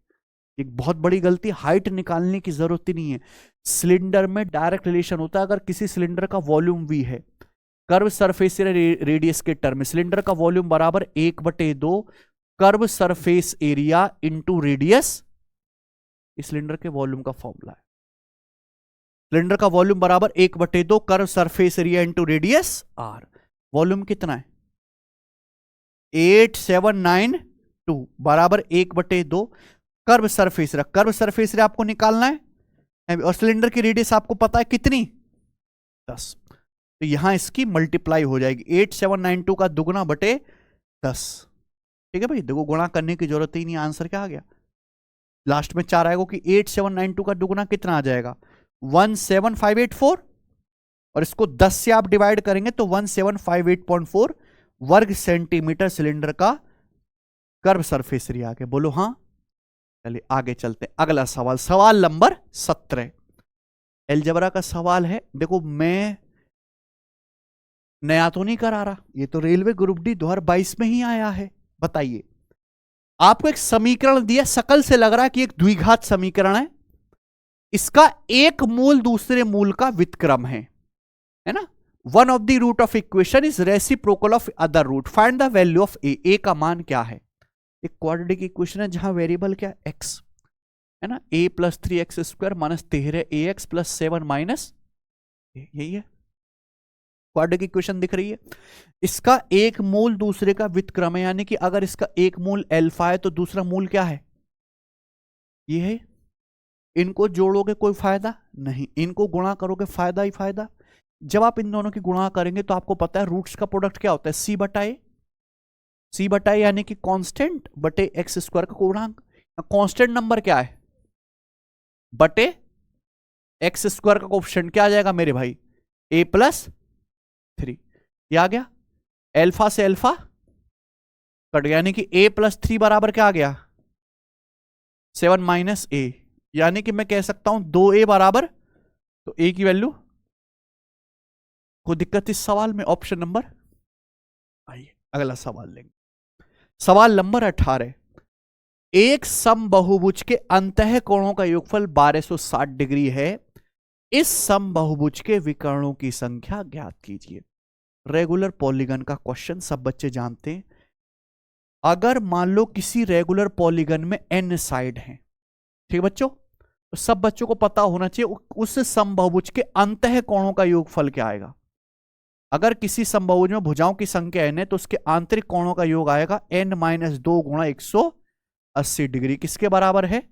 एक बहुत बड़ी गलती, हाइट निकालने की जरूरत ही नहीं है। सिलेंडर में डायरेक्ट रिलेशन होता है। अगर किसी सिलेंडर का वॉल्यूम V है, कर्व सरफेस एरिया रेडियस के टर्म में सिलेंडर का वॉल्यूम बराबर 1/2 curve surface area into radius. इस सिलेंडर के वॉल्यूम का फॉर्मूला है। सिलेंडर का वॉल्यूम बराबर 1/2 curve surface area into radius R। Volume कितना है? 8792 बराबर 1/2 curve surface area. Curve surface area आपको निकालना है और सिलेंडर की रेडियस आपको पता है कितनी? 10। तो यहां इसकी मल्टीप्लाई हो जाएगी 8792 का दुगुना बटे 10। ठीक है भाई, देखो गुणा करने की जरूरत ही नहीं। आंसर क्या आ गया? लास्ट में 4 आएगा कि 8792 का दुगुना कितना आ जाएगा? 17584। और इसको 10 से आप डिवाइड करेंगे तो 1758.4 वर्ग सेंटीमीटर सिलेंडर का कर्व सरफेस एरिया आ गया। बोलो हाँ। चलिए आगे चलते हैं। अगला सवाल, सवाल नंबर 17 अलजेब्रा का सवाल है। देखो मैं नया तो नहीं करा रहा, ये तो रेलवे ग्रुप डी 2022 में ही आया है। बताइए, आपको एक समीकरण दिया, शकल से लग रहा है कि एक द्विघात समीकरण है, इसका एक मूल दूसरे मूल का व्युत्क्रम है ना। One of the root of equation is reciprocal of other root, find the value of A का मान क्या है। एक क्वाड्रेटिक इक्वेशन है जहां वेरिएबल क्या एक्स है ना, a plus 3x² minus 13ax plus 7 minus, यही है क्वाड्रेटिक इक्वेशन दिख रही है। इसका एक मूल दूसरे का व्युत्क्रम है, यानी कि अगर इसका एक मूल अल्फा है तो दूसरा मूल क्या है, ये है। इनको जोड़ोगे कोई फायदा नहीं, इनको गुणा करोगे फायदा ही फायदा। जब आप इन दोनों की गुणा करेंगे तो आपको पता है रूट्स का प्रोडक्ट क्या होता है, सी बटा ए यानी कि कांस्टेंट बटे x² का गुणांक। कांस्टेंट नंबर क्या है, बटे x² का कोएफिशिएंट क्या आ जाएगा मेरे भाई, a प्लस 3। ये आ गया, अल्फा से अल्फा कट गया, यानी कि a प्लस 3 बराबर क्या आ गया, 7 माइनस a। यानी कि मैं कह सकता हूं 2a बराबर, तो a की वैल्यू, कोई दिक्कत इस सवाल में, ऑप्शन नंबर। आइए अगला सवाल लेंगे, सवाल नंबर 18। एक समबाहुभुज के अंतः कोणों का योगफल 1260 डिग्री है, इस समबाहुभुज के विकर्णों की संख्या ज्ञात कीजिए। रेगुलर पॉलीगन का क्वेश्चन सब बच्चे जानते हैं। अगर मान लो किसी रेगुलर पॉलीगन में n साइड हैं, ठीक है बच्चों, तो सब बच्चों को पता होना चाहिए उस समबाहुभुज के अंतः कोणों का योगफल क्या आएगा। अगर किसी समबाहुभुज में भुजाओं की संख्या n है तो उसके आंतरिक कोणों का योग आएगा n-2 गुणा 180 डिग्री, किसके बराबर है,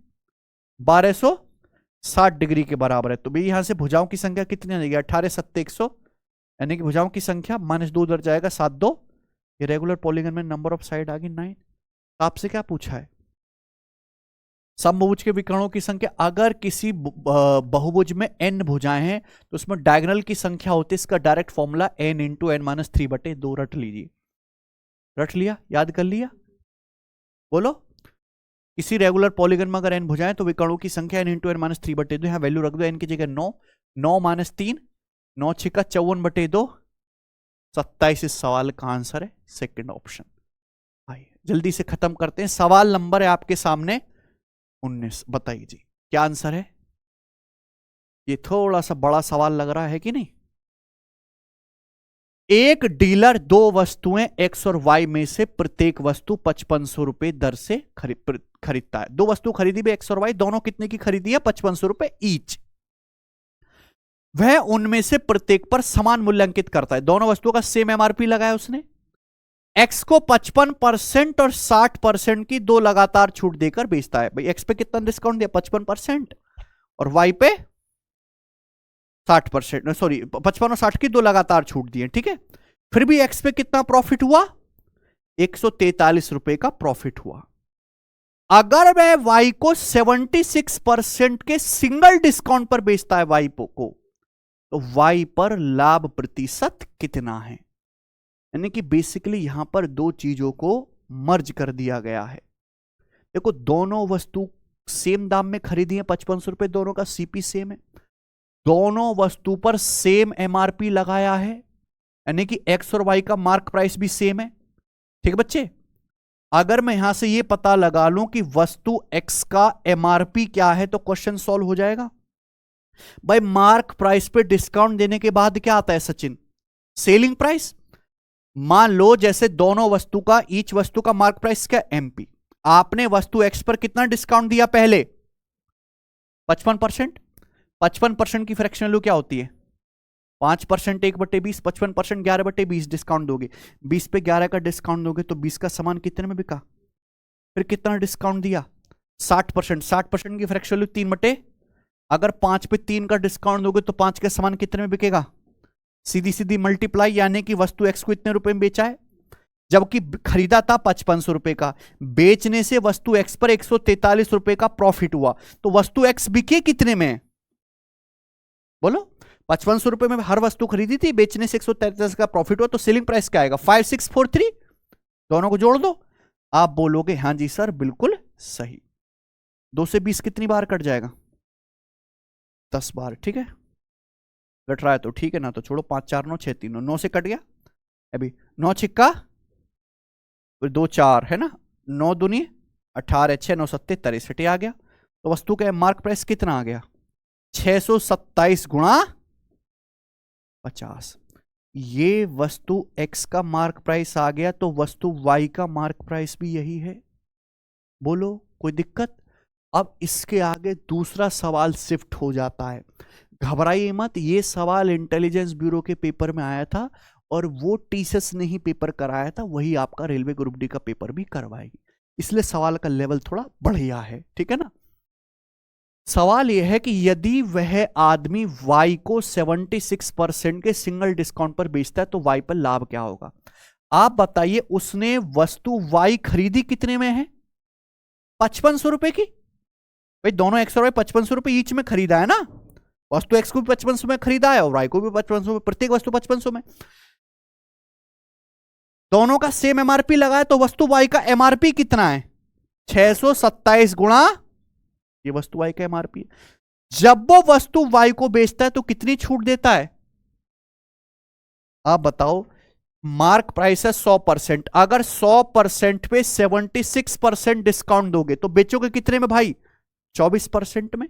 1260 डिग्री के बराबर है। तो भाई यहां से भुजाओं की संख्या कितनी आ जाएगी, 18 7 100, यानी कि भुजाओं की संख्या -2 उधर जाएगा 7 2। ये रेगुलर पॉलीगन में नंबर ऑफ साइड आ गई 9। आपसे क्या पूछा है, समबाहुभुज के विकर्णों की संख्या। अगर किसी बहुभुज में n भुजाएं हैं तो उसमें डायगोनल की संख्या होती है, इसका डायरेक्ट फॉर्मूला n × n-3/2। रट लीजिए, रट लिया, याद कर लिया, बोलो। किसी रेगुलर पॉलीगन में अगर n भुजाएं तो विकर्णों की संख्या n × n-3/2। यहां वैल्यू रख दो, n की जगह 9, 9 - 3, 9 × 6 = 54/2, 27 इस सवाल का आंसर है, सेकंड ऑप्शन। आइए जल्दी से खत्म करते हैं, सवाल नंबर है आपके सामने 19। बताइए जी क्या आंसर है। ये थोड़ा सा बड़ा सवाल लग रहा है कि नहीं। एक डीलर दो वस्तुएं x और y में से प्रत्येक वस्तु 5500 रुपए दर से खरीदता है। दो वस्तु खरीदी भी x और y, दोनों कितने की खरीदी है, 5500 रुपए ईच। वह उनमें से प्रत्येक पर समान मूल्यांकित करता है, दोनों वस्तुओं का सेम एमआरपी लगाया उसने। x को 55% और 60% की दो लगातार छूट देकर बेचता है। भाई x पे कितना डिस्काउंट दिया, 55%, और y पे 60%, सॉरी 55 और 60 की दो लगातार छूट दी है, ठीक है। फिर भी x पे कितना प्रॉफिट हुआ, 143 रुपए का प्रॉफिट हुआ। अगर मैं y को 76% के सिंगल डिस्काउंट पर बेचता है y को, तो y पर लाभ प्रतिशत कितना है। यानी कि बेसिकली यहां पर दो चीजों को मर्ज कर दिया गया है। देखो दोनों वस्तु सेम दाम में खरीदी है, 5500 रुपए, दोनों का सीपी सेम है, दोनों वस्तु पर सेम एमआरपी लगाया है, यानी कि एक्स और वाई का मार्क प्राइस भी सेम है, ठीक है बच्चे। अगर मैं यहां से ये पता लगा लूं कि वस्तु एक्स का एमआरपी क्या है तो क्वेश्चन सॉल्व हो जाएगा। भाई मार्क प्राइस पे डिस्काउंट देने के बाद क्या आता है सचिन, सेलिंग प्राइस। मान लो जैसे दोनों वस्तु का, ईच वस्तु का मार्क प्राइस क्या, एमपी। आपने वस्तु एक्स पर कितना डिस्काउंट दिया पहले, 55%। 55% की फ्रैक्शन वैल्यू क्या होती है, 5% 1/20, 55% 11/20 डिस्काउंट दोगे, 20 पे 11 का डिस्काउंट दोगे तो 20 का सामान कितने में बिका। फिर कितना डिस्काउंट दिया, 60%। 60% की फ्रैक्शन वैल्यू 3/, अगर 5 पे 3 का डिस्काउंट दोगे तो 5 का सामान कितने में बिकेगा, सीधी सीधी मल्टीप्लाई, यानी कि वस्तु एक्स को इतने रुपए में बेचा है, जबकि खरीदा था 5500 रुपए का, बेचने से वस्तु एक्स पर 143 रुपए का प्रॉफिट हुआ, तो वस्तु एक्स बिके कितने में, बोलो। 5500 रुपए में हर वस्तु खरीदी थी, बेचने से 143 का प्रॉफिट हुआ, तो सेलिंग प्राइस क्या आएगा, 5643। दोनों को जोड़ दो, आप बोलोगे हां जी सर बिल्कुल सही। 2 से 20 कितनी बार कट जाएगा, 10 बार, ठीक है। कट रहा है तो ठीक है, ना तो छोड़ो, 5 4 9 6 3 9 से कट गया, अभी 9 छिक्का 2 4 है ना, 9 दूनी 18, 6 9 7 63 आ गया। तो वस्तु का मार्क प्राइस कितना आ गया? 627 गुणा 50। ये वस्तु x का मार्क प्राइस आ गया, तो वस्तु y का मार्क प्राइस भी यही है। बोलो कोई दिक्कत? अब इसके आगे दूसरा सवाल शिफ्ट हो जाता है। घबराइए मत, ये सवाल इंटेलिजेंस ब्यूरो के पेपर में आया था और वो टीसीएस ने ही पेपर कराया था, वही आपका रेलवे ग्रुप डी का पेपर भी करवाएगी, इसलिए सवाल का लेवल थोड़ा बढ़िया है, ठीक है ना। सवाल यह है कि यदि वह आदमी Y को 76% के सिंगल डिस्काउंट पर बेचता है तो Y पर लाभ क्या होगा? आप बताइए, उसने वस्तु Y खरीदी कितने में है? 5500 रुपए की। भाई दोनों एक्स और वाई 5500 रुपए ईच में खरीदा है ना। वस्तु एक्स को भी 5500 में खरीदा है और वाई को भी 5500 में, प्रत्येक वस्तु 5500 में। दोनों का सेम एमआरपी लगाए तो वस्तु वाई का एमआरपी कितना है? 627 गुणा ये वस्तु वाई का एमआरपी है। जब वो वस्तु वाई को बेचता है तो कितनी छूट देता है? आप बताओ। मार्क प्राइस है 100%, अगर 100% पे 76% डिस्काउंट दोगे तो बेचोगे कितने में भाई? 24% में।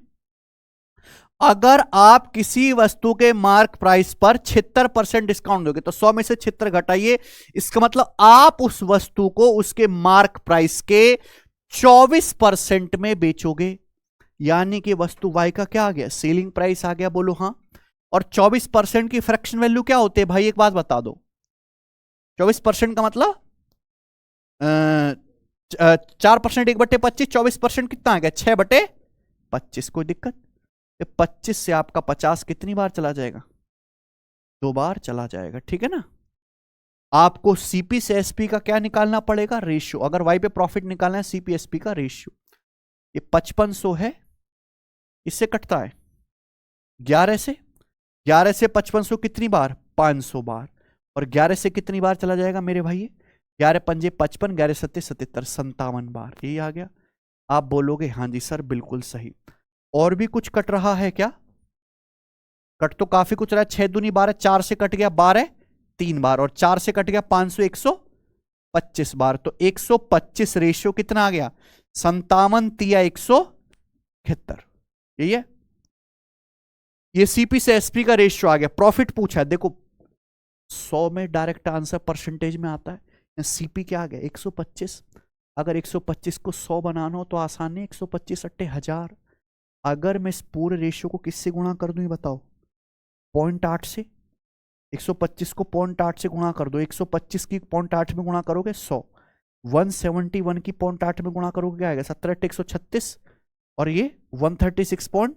अगर आप किसी वस्तु के मार्क प्राइस पर 76% डिस्काउंट दोगे तो 100 में से 76 घटाइए, इसका मतलब आप उस वस्तु को उसके मार्क प्राइस के 24% में बेचोगे, यानी कि वस्तु वाई का क्या आ गया? सेलिंग प्राइस आ गया। बोलो हाँ। और 24% की फ्रैक्शन वैल्यू क्या होती है भाई? एक बात बता दो। 24% का मतलब 4%, 1/25, 24% कितना आ गया? 6/25। कोई दिक्कत? 25 से आपका 50 कितनी बार चला जाएगा? 2 बार चला जाएगा, ठीक है ना। आपको सीपी से एसपी का क्या निकालना पड़ेगा? रेशियो। अगर वाई पे प्रॉफिट निकालना है, सीपी एसपी का रेशियो। ये 5500 है, इससे कटता है 11 से। 11 से 5500 कितनी बार? 500 बार। और 11 से कितनी बार चला जाएगा मेरे भाई? 11 पंजे 55, 11 सत्ते 77, 57 बार। यही आ गया। आप बोलोगे हाँ जी सर बिल्कुल सही। और भी कुछ कट रहा है क्या? कट तो काफी कुछ रहा है। 6 दूनी 12, 4 से कट गया 12 3 बार, और 4 से कट गया 500 125 बार। तो 125 रेशियो कितना आ गया? 57 तिया 171। यही है। ये सीपी से एसपी का रेशियो आ गया। प्रॉफिट पूछा है, देखो 100 में डायरेक्ट आंसर परसेंटेज में आता है। सीपी क्या आ गया? 125। अगर 125 को 100 बनाना हो तो आसान है, 125 अट्टे 1000। अगर मैं इस पूरे रेशियो को किससे गुणा कर दूं ये बताओ? 0.8 से। 125 को 0.8 से गुणा कर दो। 125 की 0.8 में गुणा करोगे 100। 171 की 0.8 में गुणा करोगे क्या आएगा? 17/136। और ये 136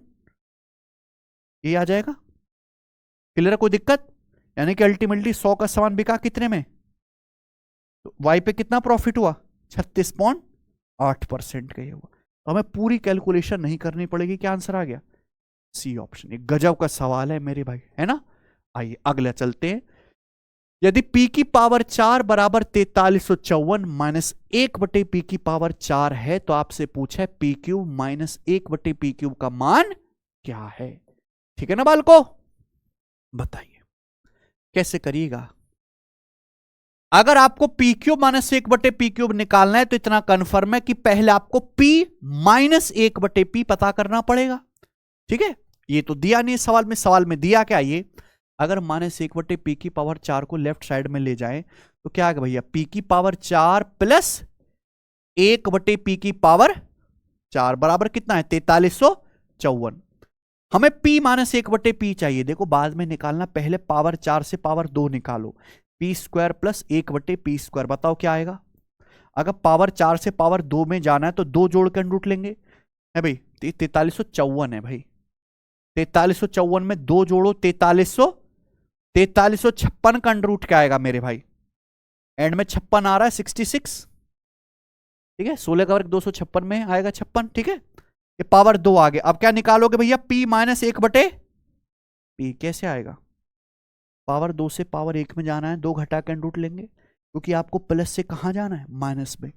ये आ जाएगा। क्लियर है? कोई दिक्कत? यानी कि अल्टीमेटली 100 का सामान बिका कितने में? तो वाई पे कितना प्रॉफिट हुआ? 36.8% का ये हुआ। तो हमें पूरी कैलकुलेशन नहीं करनी पड़ेगी। क्या आंसर आ गया? C option. एक गजब का सवाल है मेरे भाई, है ना। आइए अगला चलते हैं। यदि p की पावर 4 बराबर 4354 माइनस 1/p की पावर 4 है तो आपसे पूछा है p cube minus 1/p cube का मान क्या है? ठीक है ना बालको? बताइए कैसे करिएगा। अगर आपको P cube minus 1/p cube निकालना है तो इतना कंफर्म है कि पहले आपको p माइनस 1/p पता करना पड़ेगा। ठीक है, ये तो दिया नहीं सवाल में। सवाल में दिया क्या? ये अगर माइनस 1/p की पावर 4 को लेफ्ट साइड में ले जाएं तो क्या आएगा भैया? p की पावर 4 प्लस 1/p की पावर 4 बराबर कितना है? 4354। हमें p माइनस 1/p चाहिए। देखो बाद में निकालना, पहले पावर 4 से पावर 2 निकालो। p square plus 1/p square, बताओ क्या आएगा? अगर पावर 4 से पावर 2 में जाना है तो 2 जोड़ के रूट लेंगे, है भाई। 4354 है भाई। 4354 में 2 जोड़ो 4356 का अंडर रूट क्या आएगा मेरे भाई? एंड में 56 आ रहा है 66। ठीक है, 16 का वर्ग 256 में आएगा 56। ठीक है, ये पावर 2 आ गया। अब क्या निकालोगे भैया? p माइनस 1/p कैसे आएगा? पावर 2 से पावर 1 में जाना है, 2 घटा के रूट लेंगे, क्योंकि आपको प्लस से कहां जाना है? माइनस में।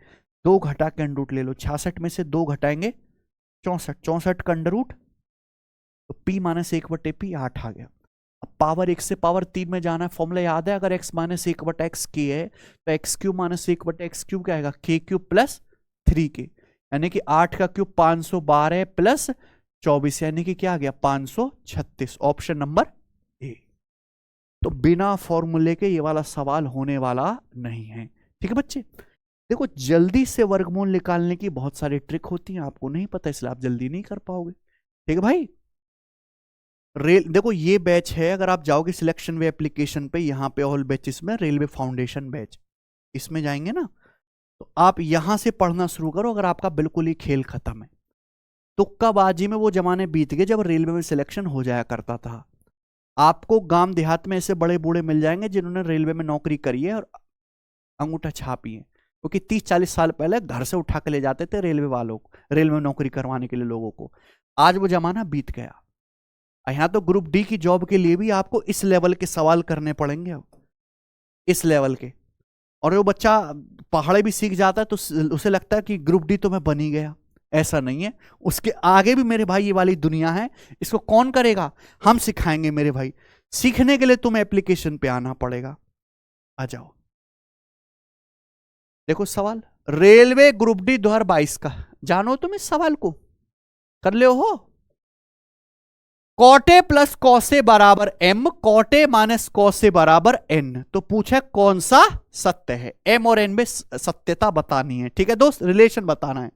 2 घटा के रूट ले लो। 66 में से 2 घटाएंगे 64, 64 का अंडर रूट, तो p माइनस 1/p 8 आ गया। अब पावर 1 से पावर 3 में जाना है, फॉर्मूला याद है, अगर x माइनस 1/x k है तो x cube minus 1/x cube क्या आएगा, k क्यूब प्लस 3k, यानी कि 8 का क्यूब 512 प्लस 24, यानी कि क्या आ गया 536, ऑप्शन नंबर ए। तो बिना फॉर्मूले के ये वाला सवाल होने वाला नहीं है। ठीक है बच्चे, देखो जल्दी से वर्गमूल निकालने की बहुत सारी ट्रिक होती हैं, आपको नहीं पता इसलिए आप जल्दी नहीं कर पाओगे। ठीक है भाई, देखो ये बैच है, अगर आप जाओगे सिलेक्शन वे एप्लीकेशन पे, यहाँ पे ऑल बैचेस में रेलवे फाउंडेशन बैच, इसमें जाएंगे ना, तो आप यहां से पढ़ना शुरू करो अगर आपका बिल्कुल ही खेल खत्म है। तुक्काबाजी में वो जमाने बीत गए जब रेलवे में सिलेक्शन हो जाया करता था। आपको गांव देहात में ऐसे बड़े बूढ़े मिल जाएंगे जिन्होंने रेलवे में नौकरी करी है और अंगूठा छापी है, क्योंकि 30-40 साल पहले घर से उठा के ले जाते थे रेलवे वालों को, रेलवे में नौकरी करवाने के लिए लोगों को। आज वो जमाना बीत गया। यहां तो ग्रुप डी की जॉब के लिए भी आपको इस लेवल के सवाल करने पड़ेंगे, अब इस लेवल के। और वो बच्चा पहाड़े भी सीख जाता है तो उसे लगता है कि ग्रुप डी तो मैं बन ही गया। ऐसा नहीं है, उसके आगे भी मेरे भाई ये वाली दुनिया है। इसको कौन करेगा, हम सिखाएंगे मेरे भाई। सीखने के लिए तुम्हें एप्लीकेशन पे आना पड़ेगा। आ जाओ, देखो सवाल रेलवे ग्रुप डी 2022 का, जानो तुम इस सवाल को, कर ले हो। कॉटे प्लस कॉसे बराबर एम, कॉटे माइनस कॉसे बराबर एन, तो पूछे कौन सा सत्य है, एम और एन में सत्यता बतानी है। ठीक है दोस्त, रिलेशन बताना है।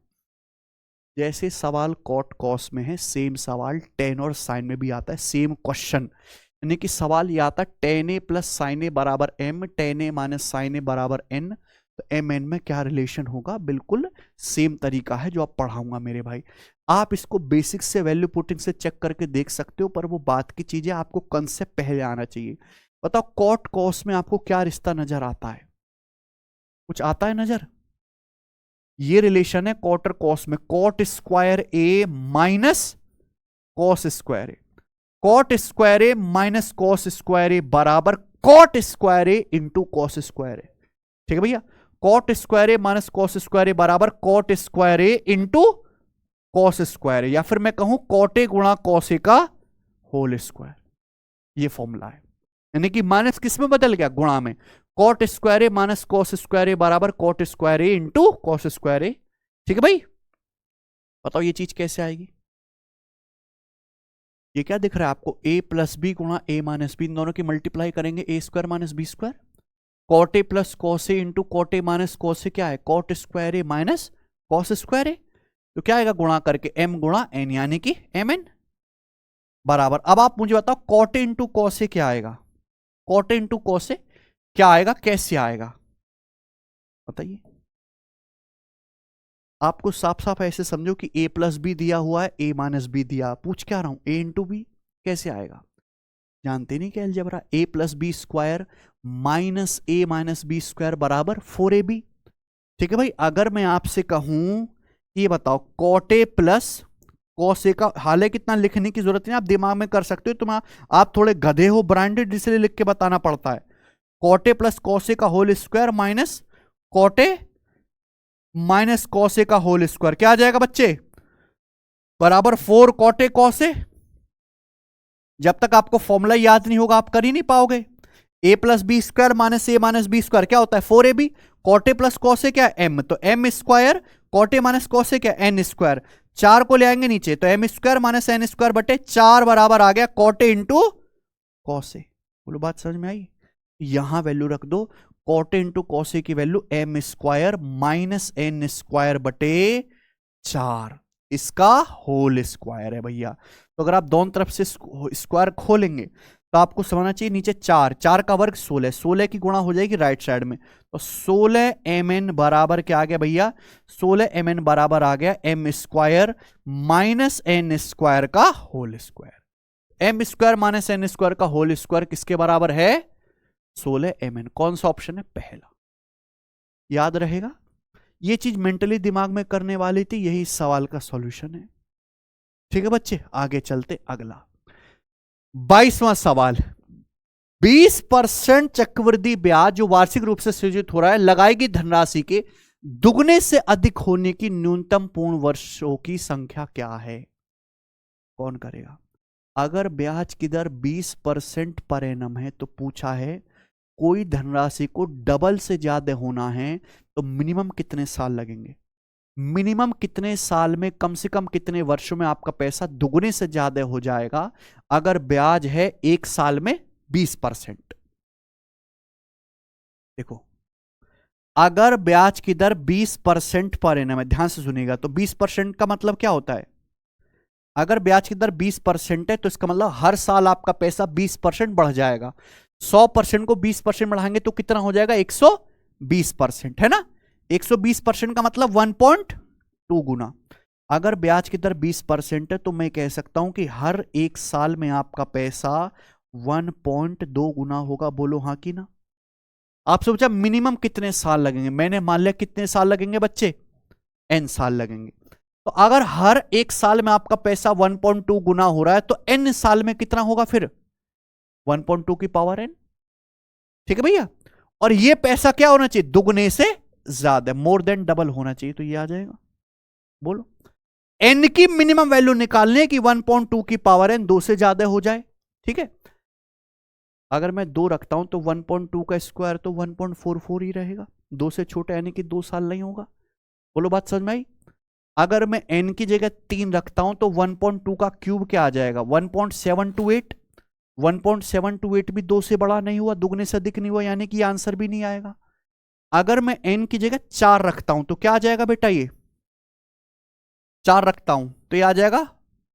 जैसे सवाल कॉट कॉस में है, सेम सवाल टेन और साइन में भी आता है, सेम क्वेश्चन, यानी कि सवाल ये आता है टेन ए प्लस साइन ए बराबर एम, टेन ए माइनस साइन ए बराबर एन, तो एम एन में क्या रिलेशन होगा, बिल्कुल सेम तरीका है जो आप पढ़ाऊंगा मेरे भाई। आप इसको बेसिक से वैल्यू पुटिंग से चेक करके देख सकते हो, पर वो बात की चीजें आपको कंसेप्ट पहले आना चाहिए। बताओ कॉट कॉस में आपको क्या रिश्ता नजर आता है, कुछ आता है नजर? ये रिलेशन है कॉट और कॉस में, cot square A minus cos square A, cot square A minus cos square ए बराबर कॉट स्क्वायर ए इंटू कॉस स्क्वायर ए। ठीक है भैया, cot square A minus cos square ए बराबर कॉट स्क्वायर ए इंटू कॉस स्क्वायर ए, या फिर मैं कहूं कॉट ए गुणा कॉस ए का होल स्क्वायर। ये फॉर्मूला है, यानी कि माइनस किस में बदल गया, गुणा में। Cot square A minus cos square ए बराबर कॉट स्क्वायर ए इंटू कॉस स्क्वायर ए। ठीक है भाई, बताओ ये चीज कैसे आएगी? ये क्या दिख रहा है आपको, ए प्लस बी गुणा ए माइनस बी, इन दोनों की मल्टीप्लाई करेंगे, A square minus B square. Cot A plus cos A into cot A minus cos A क्या है, cot square A minus cos square A, तो क्या आएगा गुणा करके एम गुणा एन, यानी कि एम एन बराबर। अब आप मुझे बताओ cot A into cos A क्या आएगा, cot A into cos A क्या आएगा, कैसे आएगा बताइए? आपको साफ साफ ऐसे समझो कि ए प्लस बी दिया हुआ है, ए माइनस बी दिया, पूछ क्या रहा हूं, ए इंटू बी कैसे आएगा? जानते नहीं क्या algebra, A plus B square minus A minus B square बराबर 4ab। ठीक है भाई, अगर मैं आपसे कहूं ये बताओ cot A plus cos A का, हालांकि कितना लिखने की जरूरत नहीं, आप दिमाग में कर सकते हो, तुम आप थोड़े गधे हो ब्रांडेड, इसलिए लिख के बताना पड़ता है। Cot A plus cos A का whole square minus cot A minus cos A का होल स्क्वायर, क्या आ जाएगा बच्चे, बराबर 4 कॉट ए कॉस ए। जब तक आपको फॉर्मूला याद नहीं होगा आप कर ही नहीं पाओगे। A plus B square minus A minus B square क्या होता है, 4ab। Cot A plus cos A क्या है, एम, तो M square, cot A minus cos A क्या, एन स्क्वायर, 4 को ले आएंगे नीचे, तो M square minus N square बटे 4 बराबर आ गया cot A into cos A. बोलो बात समझ में आई? यहां वैल्यू रख दो, कॉट ए इंटू कॉस ए की value m square minus N square बटे 4, इसका होल स्क्वायर है भैया। तो अगर आप दोनों तरफ से स्क्वायर खोलेंगे तो आपको समझना चाहिए नीचे 4, 4 का वर्ग 16, 16 की गुणा हो जाएगी राइट साइड में, तो 16 mn बराबर क्या आ गया भैया, 16 mn बराबर आ गया M square minus N square का whole square. M square minus N square का होल स्क्वायर किसके बराबर है, 16 mn। कौन सा ऑप्शन है, पहला। याद रहेगा, ये चीज मेंटली दिमाग में करने वाली थी, यही सवाल का सॉल्यूशन है। ठीक है बच्चे, आगे चलते, अगला 22वां सवाल। 20% चक्रवृद्धि ब्याज जो वार्षिक रूप से सृजित हो रहा है लगाएगी धनराशि के दुगने से अधिक होने की न्यूनतम पूर्ण वर्षों की संख्या क्या है? कौन करेगा? अगर ब्याज की दर 20% पर एनम है तो पूछा है कोई धनराशि को डबल से ज्यादा होना है तो मिनिमम कितने साल लगेंगे। मिनिमम कितने साल में, कम से कम कितने वर्षों में आपका पैसा दुगने से ज्यादा हो जाएगा अगर ब्याज है 1 साल में 20%। देखो, अगर ब्याज की दर 20% पर एनम है, ध्यान से सुनिएगा, तो 20% का मतलब क्या होता है। अगर ब्याज की दर 20% है तो इसका मतलब हर साल आपका पैसा 20% बढ़ जाएगा। 100% को 20% बढ़ाएंगे तो कितना हो जाएगा, 120%, है ना। 120% का मतलब 1.2 गुना। अगर ब्याज की दर 20% है तो मैं कह सकता हूं कि हर 1 साल में आपका पैसा 1.2 गुना होगा। बोलो हाँ कि ना। आपसे पूछा मिनिमम कितने साल लगेंगे, मैंने मान लिया कितने साल लगेंगे बच्चे, n साल लगेंगे। तो अगर हर 1 साल में आपका पैसा 1.2 गुना हो रहा है तो n साल में कितना होगा फिर, 1.2 की पावर n। ठीक है भैया। और ये पैसा क्या होना चाहिए, दुगने से ज्यादा, मोर देन डबल होना चाहिए। तो ये आ जाएगा। बोलो, n की मिनिमम वैल्यू निकालने की 1.2 की पावर n 2 से ज्यादा हो जाए। ठीक है। अगर मैं 2 रखता हूं तो 1.2 का स्क्वायर तो 1.44 ही रहेगा, 2 से छोटा यानी कि 2 साल नहीं होगा। बोलो बात समझ में आई। अगर मैं n की जगह 3 रखता हूं तो 1.2 का क्यूब क्या आ जाएगा, 1.728। 1.728 भी 2 से बड़ा नहीं हुआ, दुगने से अधिक नहीं हुआ, यानी कि आंसर भी नहीं आएगा। अगर मैं n की जगह 4 रखता हूं तो क्या आ जाएगा बेटा, ये 4 रखता हूं तो ये आ जाएगा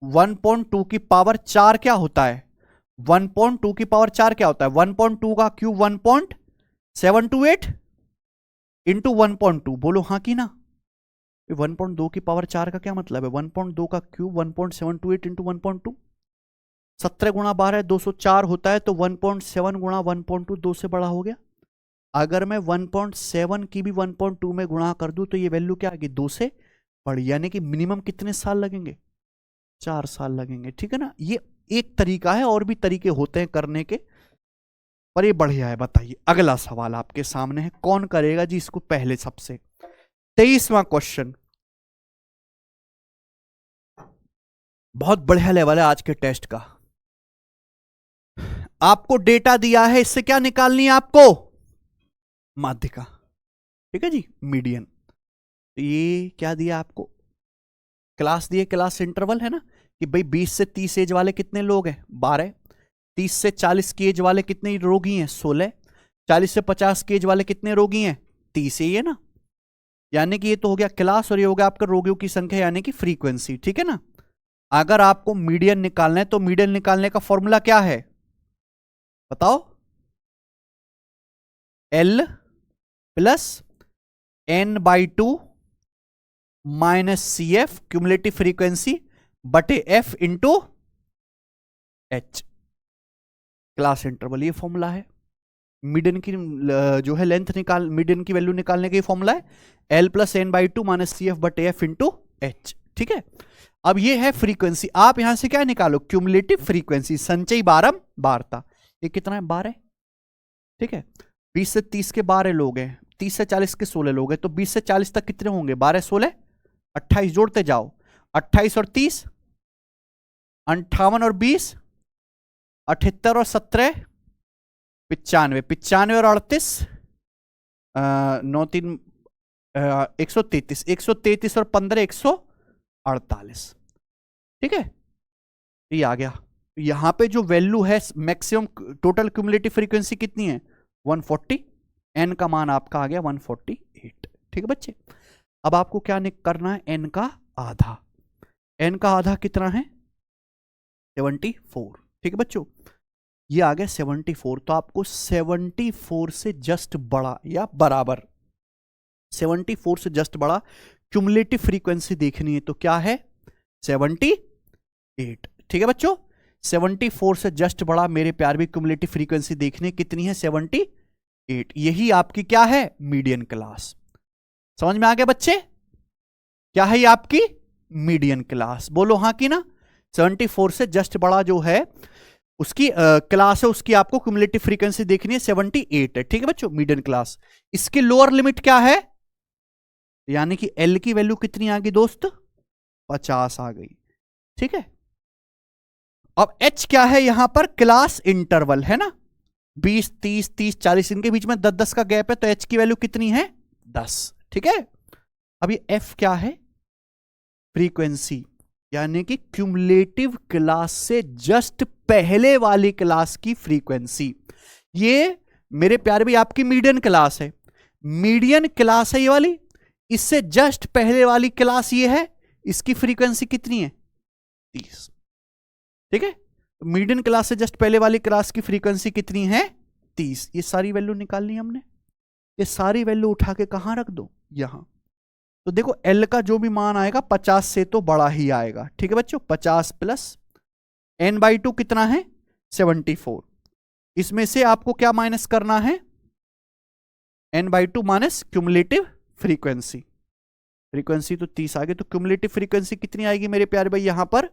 1.2 की पावर 4 क्या होता है, 1.2 की पावर 4 क्या होता है, 1.2 का क्यूब 1.728 इंटू 1.2। बोलो हाँ कि ना। 1.2 की पावर 4 का क्या मतलब है, 1.2 का क्यूब 1.728 इंटू 1.2, 17 गुणा 12 204 होता है, तो 1.7 गुणा 1.2 2 से बड़ा हो गया। अगर मैं 1.7 की भी 1.2 में गुणा कर दूं तो ये वैल्यू क्या आएगी, 2 से बड़ी, यानी कि मिनिमम कितने साल लगेंगे, 4 साल लगेंगे। ठीक है ना। ये एक तरीका है, और भी तरीके होते हैं करने के, पर ये बढ़िया है। बताइए, अगला सवाल आपके सामने है, कौन करेगा जी इसको पहले सबसे। 23वां क्वेश्चन, बहुत बढ़िया लेवल है आज के टेस्ट का। आपको डेटा दिया है, इससे क्या निकालनी है आपको, माध्यिका। ठीक है जी, मीडियन। तो ये क्या दिया आपको, क्लास दिए, क्लास इंटरवल है ना, कि भाई 20 से 30 एज वाले कितने लोग हैं, 12। 30 से 40 की एज वाले कितने रोगी हैं, 16। 40 से 50 की एज वाले कितने रोगी हैं, 30 ही है ना। यानी कि ये तो हो गया क्लास, और ये हो गया आपका रोगियों की संख्या यानी कि फ्रीक्वेंसी। ठीक है ना। अगर आपको मीडियन निकालना है तो मीडियन निकालने का फॉर्मूला क्या है, बताओ। L plus n/2 minus CF cumulative frequency बटे F into H, class interval. ये फॉर्मूला है मीडियन की, जो है लेंथ निकाल, मीडियन की वैल्यू निकालने का ये फॉर्मूला है, L plus n/2 minus CF बटे F इंटू H। ठीक है। अब ये है फ्रीक्वेंसी, आप यहां से क्या निकालो, क्यूमुलेटिव फ्रीक्वेंसी, संचयी बारंबारता। ये कितना है, 12। ठीक है। 20 से 30 के 12 लोग हैं, 30 से 40 के 16 लोग हैं, तो 20 से 40 तक कितने होंगे, 12 16 28, जोड़ते जाओ, 28 और 30 58 और 20 78 और 17 95, 95 और 38 9 3 133, 133 और 15 148। ठीक है। ये आ गया। यहां पे जो वैल्यू है मैक्सिमम टोटल क्यूमुलेटिव फ्रीक्वेंसी कितनी है, 140। एन का मान आपका आ गया 148। ठीक है बच्चे। अब आपको क्या करना है, एन का आधा। एन का आधा कितना है, 74। ठीक है बच्चों, ये आ गया 74। तो आपको 74 से जस्ट बड़ा या बराबर, 74 से जस्ट बड़ा क्यूमुलेटिव फ्रीक्वेंसी देखनी है, तो क्या है, 78। ठीक है बच्चों, 74 से जस्ट बड़ा मेरे प्यार भी क्यूमुलेटिव फ्रीक्वेंसी देखनी कितनी है, 78। यही आपकी क्या है, मीडियन क्लास। समझ में आ गया बच्चे, क्या है ये आपकी मीडियन क्लास। बोलो हाँ कि ना। 74 से जस्ट बड़ा जो है उसकी क्लास है, उसकी आपको क्यूमुलेटिव फ्रीक्वेंसी देखनी है, 78 है। ठीक है बच्चों, मीडियन क्लास। इसकी लोअर लिमिट क्या है, यानी कि एल की वैल्यू कितनी आ गई दोस्त, 50 आ गई। ठीक है। अब एच क्या है यहां पर? क्लास इंटरवल है ना, 20, 30, 30, 40, इनके बीच में 10-10 का गैप है, तो एच की वैल्यू कितनी है? 10। ठीक है। अब ये एफ क्या है? फ्रीक्वेंसी, यानी कि क्यूमुलेटिव क्लास से जस्ट पहले वाली क्लास की फ्रीक्वेंसी। ये मेरे प्यारे भाई आपकी मीडियन क्लास है, मीडियन क्लास है ये वाली, इससे जस्ट पहले वाली क्लास ये है, इसकी फ्रीक्वेंसी कितनी है? 30। ठीक है, मीडियन क्लास से जस्ट पहले वाली क्लास की फ्रीक्वेंसी कितनी है? 30। ये सारी वैल्यू निकालनी हमने, ये सारी वैल्यू उठा के कहां रख दो? यहां। तो देखो एल का जो भी मान आएगा 50 से तो बड़ा ही आएगा। ठीक है बच्चों, 50 प्लस n/2 कितना है? 74। इसमें से आपको क्या माइनस करना है? n/2 minus cumulative frequency. Frequency तो 30 आ गई, तो क्यूमुलेटिव फ्रीक्वेंसी कितनी आएगी मेरे प्यारे भाई? यहां पर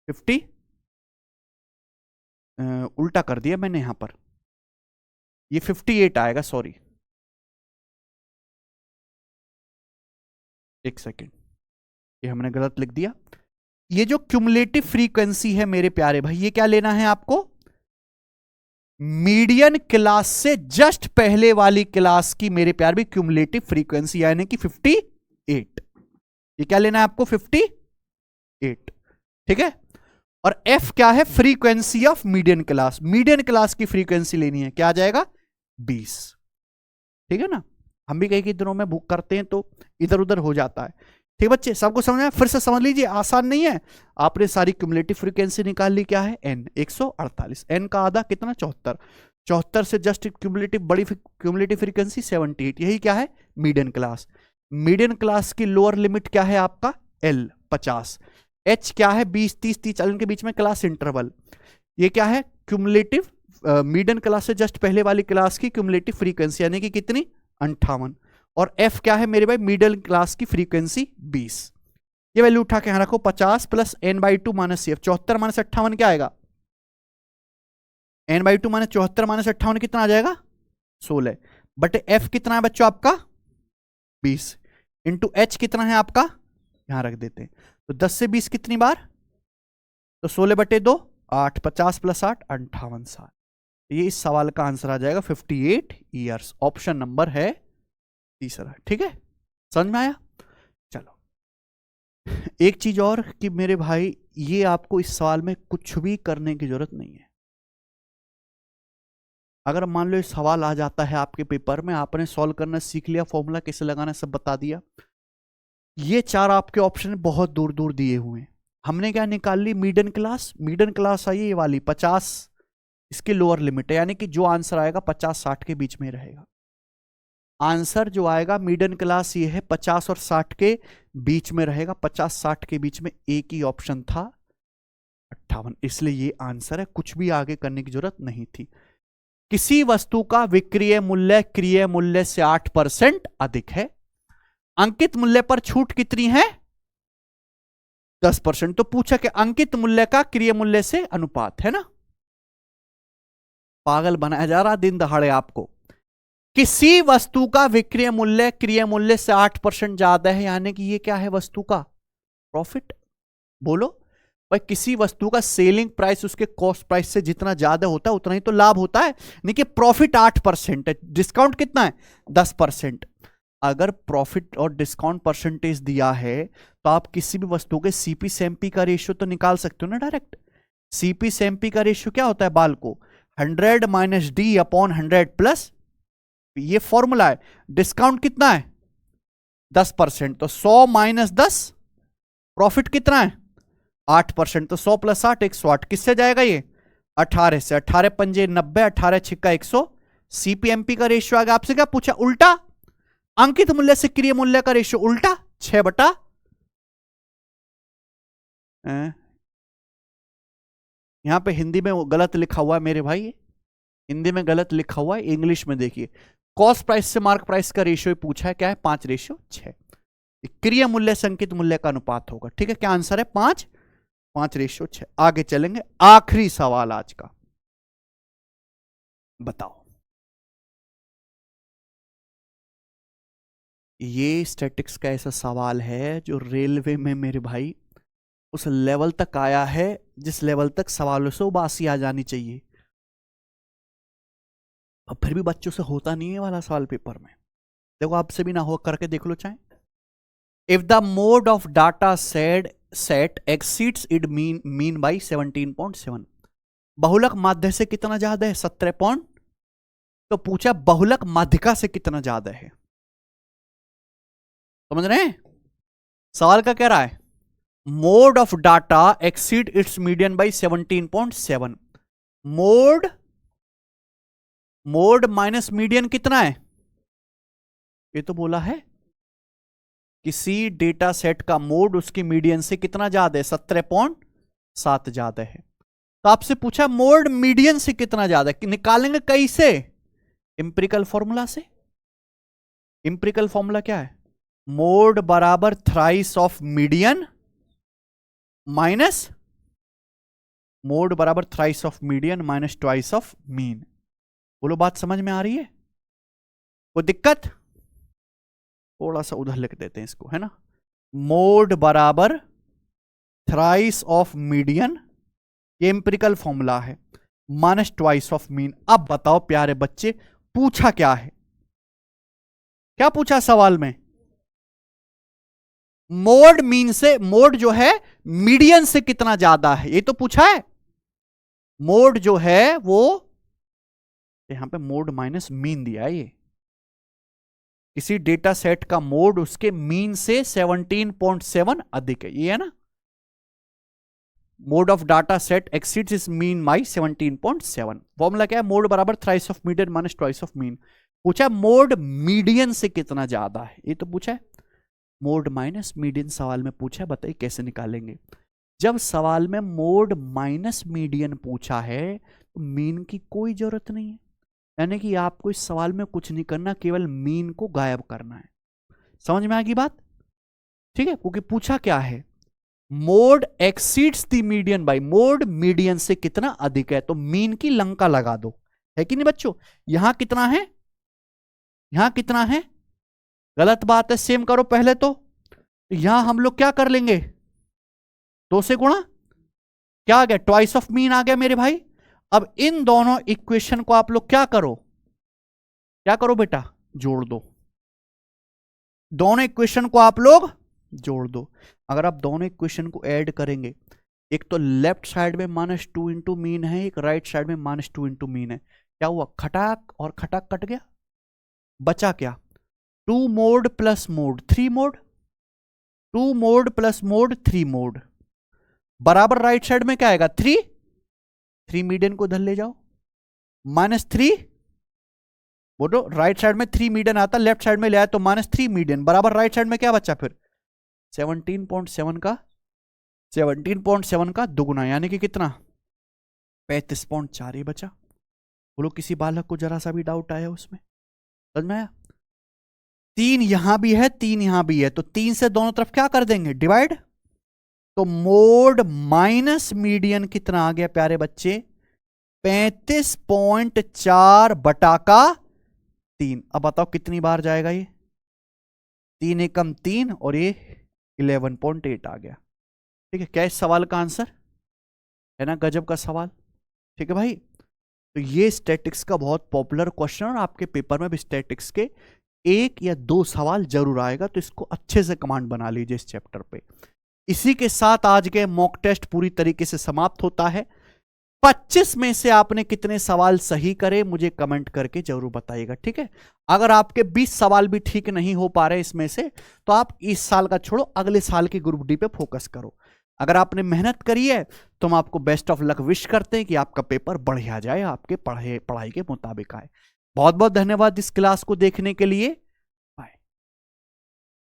50, उल्टा कर दिया मैंने यहां पर, ये 58 आएगा, सॉरी एक सेकेंड, ये हमने गलत लिख दिया। ये जो क्यूमुलेटिव फ्रीक्वेंसी है मेरे प्यारे भाई, ये क्या लेना है आपको? मीडियन क्लास से जस्ट पहले वाली क्लास की मेरे प्यारे भाई क्यूमुलेटिव फ्रीक्वेंसी, यानी कि 58। ये क्या लेना है आपको? 58। ठीक है। और एफ क्या है? Frequency of median class, median class की फ्रीक्वेंसी लेनी है, क्या आ जाएगा? 20। ठीक है ना, हम भी कई कई दिनों में बुक करते हैं तो इधर उधर हो जाता है। ठीक बच्चे, सबको समझ में? फिर से समझ लीजिए, आसान नहीं है। आपने सारी क्यूमुलेटिव फ्रीक्वेंसी निकाल ली, क्या है? एन 148, एन का आधा कितना? 74, 74 से जस्ट क्यूमुलेटिव बड़ी क्यूमुलेटिव फ्रीक्वेंसी 78, यही क्या है? Median class. मीडियन क्लास की लोअर लिमिट क्या है आपका? एल 50। एच क्या है? 20, 30, 30 के बीच में क्लास इंटरवल। ये क्या है? क्यूमुलेटिव मीडियन क्लास से जस्ट पहले वाली क्लास की क्यूमुलेटिव फ्रीक्वेंसी, यानी कि कितनी? 58। और एफ क्या है मेरे भाई? मिडिल क्लास की फ्रीक्वेंसी 20। ये वैल्यू उठा के यहां रखो, 50 plus n/2 minus F, 74 minus 58 क्या आएगा? n/2 माइनस 74 माइनस 58 कितना आ जाएगा? 16। बट एफ कितना है बच्चों आपका? 20। इंटू एच कितना है आपका? यहां रख देते हैं, तो 10 से 20 कितनी बार? तो 16/2, 8, 50 प्लस 8, 58 साल। ये इस सवाल का आंसर आ जाएगा 58 ईयर्स। ऑप्शन नंबर है तीसरा। ठीक है, समझ में आया? चलो, एक चीज और कि मेरे भाई, ये आपको इस सवाल में कुछ भी करने की जरूरत नहीं है। अगर मान लो ये सवाल आ जाता है आपके पेपर में, आपने सॉल्व करना सीख लिया, फॉर्मूला कैसे लगाना सब बता दिया, ये चार आपके ऑप्शन बहुत दूर दूर दिए हुए हैं। हमने क्या निकाल ली? Median class. मीडियन क्लास आई ये वाली 50, इसकी लोअर लिमिट है, यानी कि जो आंसर आएगा 50-60 के बीच में रहेगा। आंसर जो आएगा मीडियन क्लास ये है, 50 और 60 के बीच में रहेगा। 50-60 के बीच में एक ही ऑप्शन था, 58, इसलिए ये आंसर है। कुछ भी आगे करने की जरूरत नहीं थी। किसी वस्तु का विक्रय मूल्य क्रय मूल्य से 8% अधिक है, अंकित मूल्य पर छूट कितनी है? 10%। तो पूछा कि अंकित मूल्य का क्रय मूल्य से अनुपात है ना। पागल बनाया जा रहा दिन दहाड़े आपको। किसी वस्तु का विक्रय मूल्य क्रय मूल्य से 8% ज्यादा है, यानी कि ये क्या है? वस्तु का प्रॉफिट। बोलो भाई, किसी वस्तु का सेलिंग प्राइस उसके कॉस्ट प्राइस से जितना ज्यादा होता है उतना ही तो लाभ होता है। नहीं कि प्रॉफिट 8% है, डिस्काउंट कितना है? 10%। अगर प्रॉफिट और डिस्काउंट परसेंटेज दिया है तो आप किसी भी वस्तु के सीपी से एमपी का रेशियो तो निकाल सकते हो ना डायरेक्ट। सीपी से एमपी का रेशियो क्या होता है बाल को? 100 माइनस डी अपॉन 100 प्लस, ये फॉर्मूला है। डिस्काउंट कितना है? 10%, तो 100 माइनस 10, प्रॉफिट कितना है? 8%, तो 100 प्लस 8, 108। किससे जाएगा ये? 18 से। 18 पंजे 90, 18 छिक्का 100। सीपीएमपी का रेशियो आ गया। आपसे क्या पूछा? उल्टा। अंकित मूल्य से क्रय मूल्य का रेशियो उल्टा, 6 बटा यहां पे हिंदी में गलत लिखा हुआ है मेरे भाई, हिंदी में गलत लिखा हुआ है, इंग्लिश में देखिए। कॉस्ट प्राइस से मार्क प्राइस का रेशियो पूछा है, क्या है? 5:6। क्रय मूल्य से अंकित मूल्य का अनुपात होगा। ठीक है, क्या आंसर है? 5:6। आगे चलेंगे, आखिरी सवाल आज का, बताओ। ये स्टैटिक्स का ऐसा सवाल है जो रेलवे में मेरे भाई उस लेवल तक आया है जिस लेवल तक सवालों से उबासी आ जानी चाहिए। अब फिर भी बच्चों से होता नहीं है वाला सवाल पेपर में। देखो आपसे भी ना हो, करके देख लो चाहे। If the mode of data set exceeds it mean by 17.7, बहुलक माध्य से कितना ज्यादा है? 17 तो पूछा बहुलक माध्यिका से कितना ज्यादा है। समझ रहे हैं? सवाल का कह रहा है mode of data exceed it's median by 17.7। Mode minus median कितना है? ये तो बोला है किसी डेटा सेट का मोड उसकी मीडियन से कितना ज्यादा है? 17.7 ज्यादा है। तो आपसे पूछा मोड मीडियन से कितना ज्यादा है, निकालेंगे कैसे? इंपेरिकल फॉर्मूला से। इंपेरिकल फॉर्मूला क्या है? मोड बराबर thrice of median minus mode बराबर thrice of median minus twice of mean. बोलो बात समझ में आ रही है? कोई दिक्कत? थोड़ा सा उधर लिख देते हैं इसको, है ना। मोड बराबर थ्राइस ऑफ मीडियन, ये इंपेरिकल फॉर्मूला है, माइनस ट्वाइस ऑफ मीन। अब बताओ प्यारे बच्चे पूछा क्या है? क्या पूछा सवाल में? मोड मीन से, मोड जो है मीडियन से कितना ज्यादा है, ये तो पूछा है। मोड जो है वो यहां पे मोड माइनस मीन दिया है। ये किसी डेटा सेट का मोड उसके मीन से 17.7 अधिक है, ये है ना। Mode of data set exceeds is mean by 17.7। Formula क्या है? मोड बराबर thrice of median minus twice of mean. पूछा मोड मीडियन से कितना ज्यादा है, ये तो पूछा है। मोड माइनस मीडियन सवाल में पूछा है, बताइए कैसे निकालेंगे। जब सवाल में मोड माइनस मीडियन पूछा है तो मीन की कोई जरूरत नहीं है, यानी कि आपको इस सवाल में कुछ नहीं करना, केवल मीन को गायब करना है। समझ में आ गई बात? ठीक है, क्योंकि पूछा क्या है? Mode exceeds the median by, mode median से कितना अधिक है, तो मीन की लंका लगा दो, है कि नहीं बच्चों। यहां कितना है, यहां कितना है? गलत बात है, सेम करो पहले तो यहां हम लोग क्या कर लेंगे? 2 से गुणा, क्या आ गया? ट्वाइस ऑफ मीन आ गया मेरे भाई। अब इन दोनों इक्वेशन को आप लोग क्या करो, क्या करो बेटा? जोड़ दो। दोनों इक्वेशन को आप लोग जोड़ दो। अगर आप दोनों इक्वेशन को ऐड करेंगे, एक तो लेफ्ट साइड में -2 इंटू मीन है, एक राइट साइड में -2 इंटू मीन है, क्या हुआ? खटाक और खटाक कट गया, बचा क्या? 2 mode plus mode 3 mode, 2 mode plus mode 3 mode, बराबर राइट साइड में क्या आएगा? 3 मीडियन को इधर ले जाओ, -3, बोलो राइट साइड में 3 मीडियन आता, लेफ्ट साइड में ले आया तो -3 मीडियन, बराबर राइट साइड में क्या बचा फिर? 17.7 का दुगुना, यानी कि कितना? 35.4 बचा। बोलो किसी बालक को जरा सा भी डाउट आया उसमें? समझ में आया? 3 यहां भी है, 3 यहां भी है, तो 3 से दोनों तरफ क्या कर देंगे? डिवाइड। तो मोड माइनस मीडियन कितना आ गया प्यारे बच्चे? 35.4 बटा का 3। अब बताओ कितनी बार जाएगा ये? 3 एकम 3 और ये 11.8 आ गया। ठीक है, क्या इस सवाल का आंसर है ना? गजब का सवाल। ठीक है भाई, तो ये स्टैटिक्स का बहुत पॉपुलर क्वेश्चन, और आपके पेपर में भी स्टैटिक्स के 1 या 2 सवाल जरूर आएगा, तो इसको अच्छे से कमांड बना लीजिए इस चैप्टर पे। इसी के साथ आज के मॉक टेस्ट पूरी तरीके से समाप्त होता है। 25 में से आपने कितने सवाल सही करे मुझे कमेंट करके जरूर बताइएगा, ठीक है। अगर आपके 20 सवाल भी ठीक नहीं हो पा रहे इसमें से, तो आप इस साल का छोड़ो, अगले साल की ग्रुप डी पे फोकस करो। अगर आपने मेहनत करी है तो हम आपको बेस्ट ऑफ लक विश करते हैं कि आपका पेपर बढ़िया जाए, आपके पढ़ाई के मुताबिक आए। बहुत बहुत धन्यवाद इस क्लास को देखने के लिए।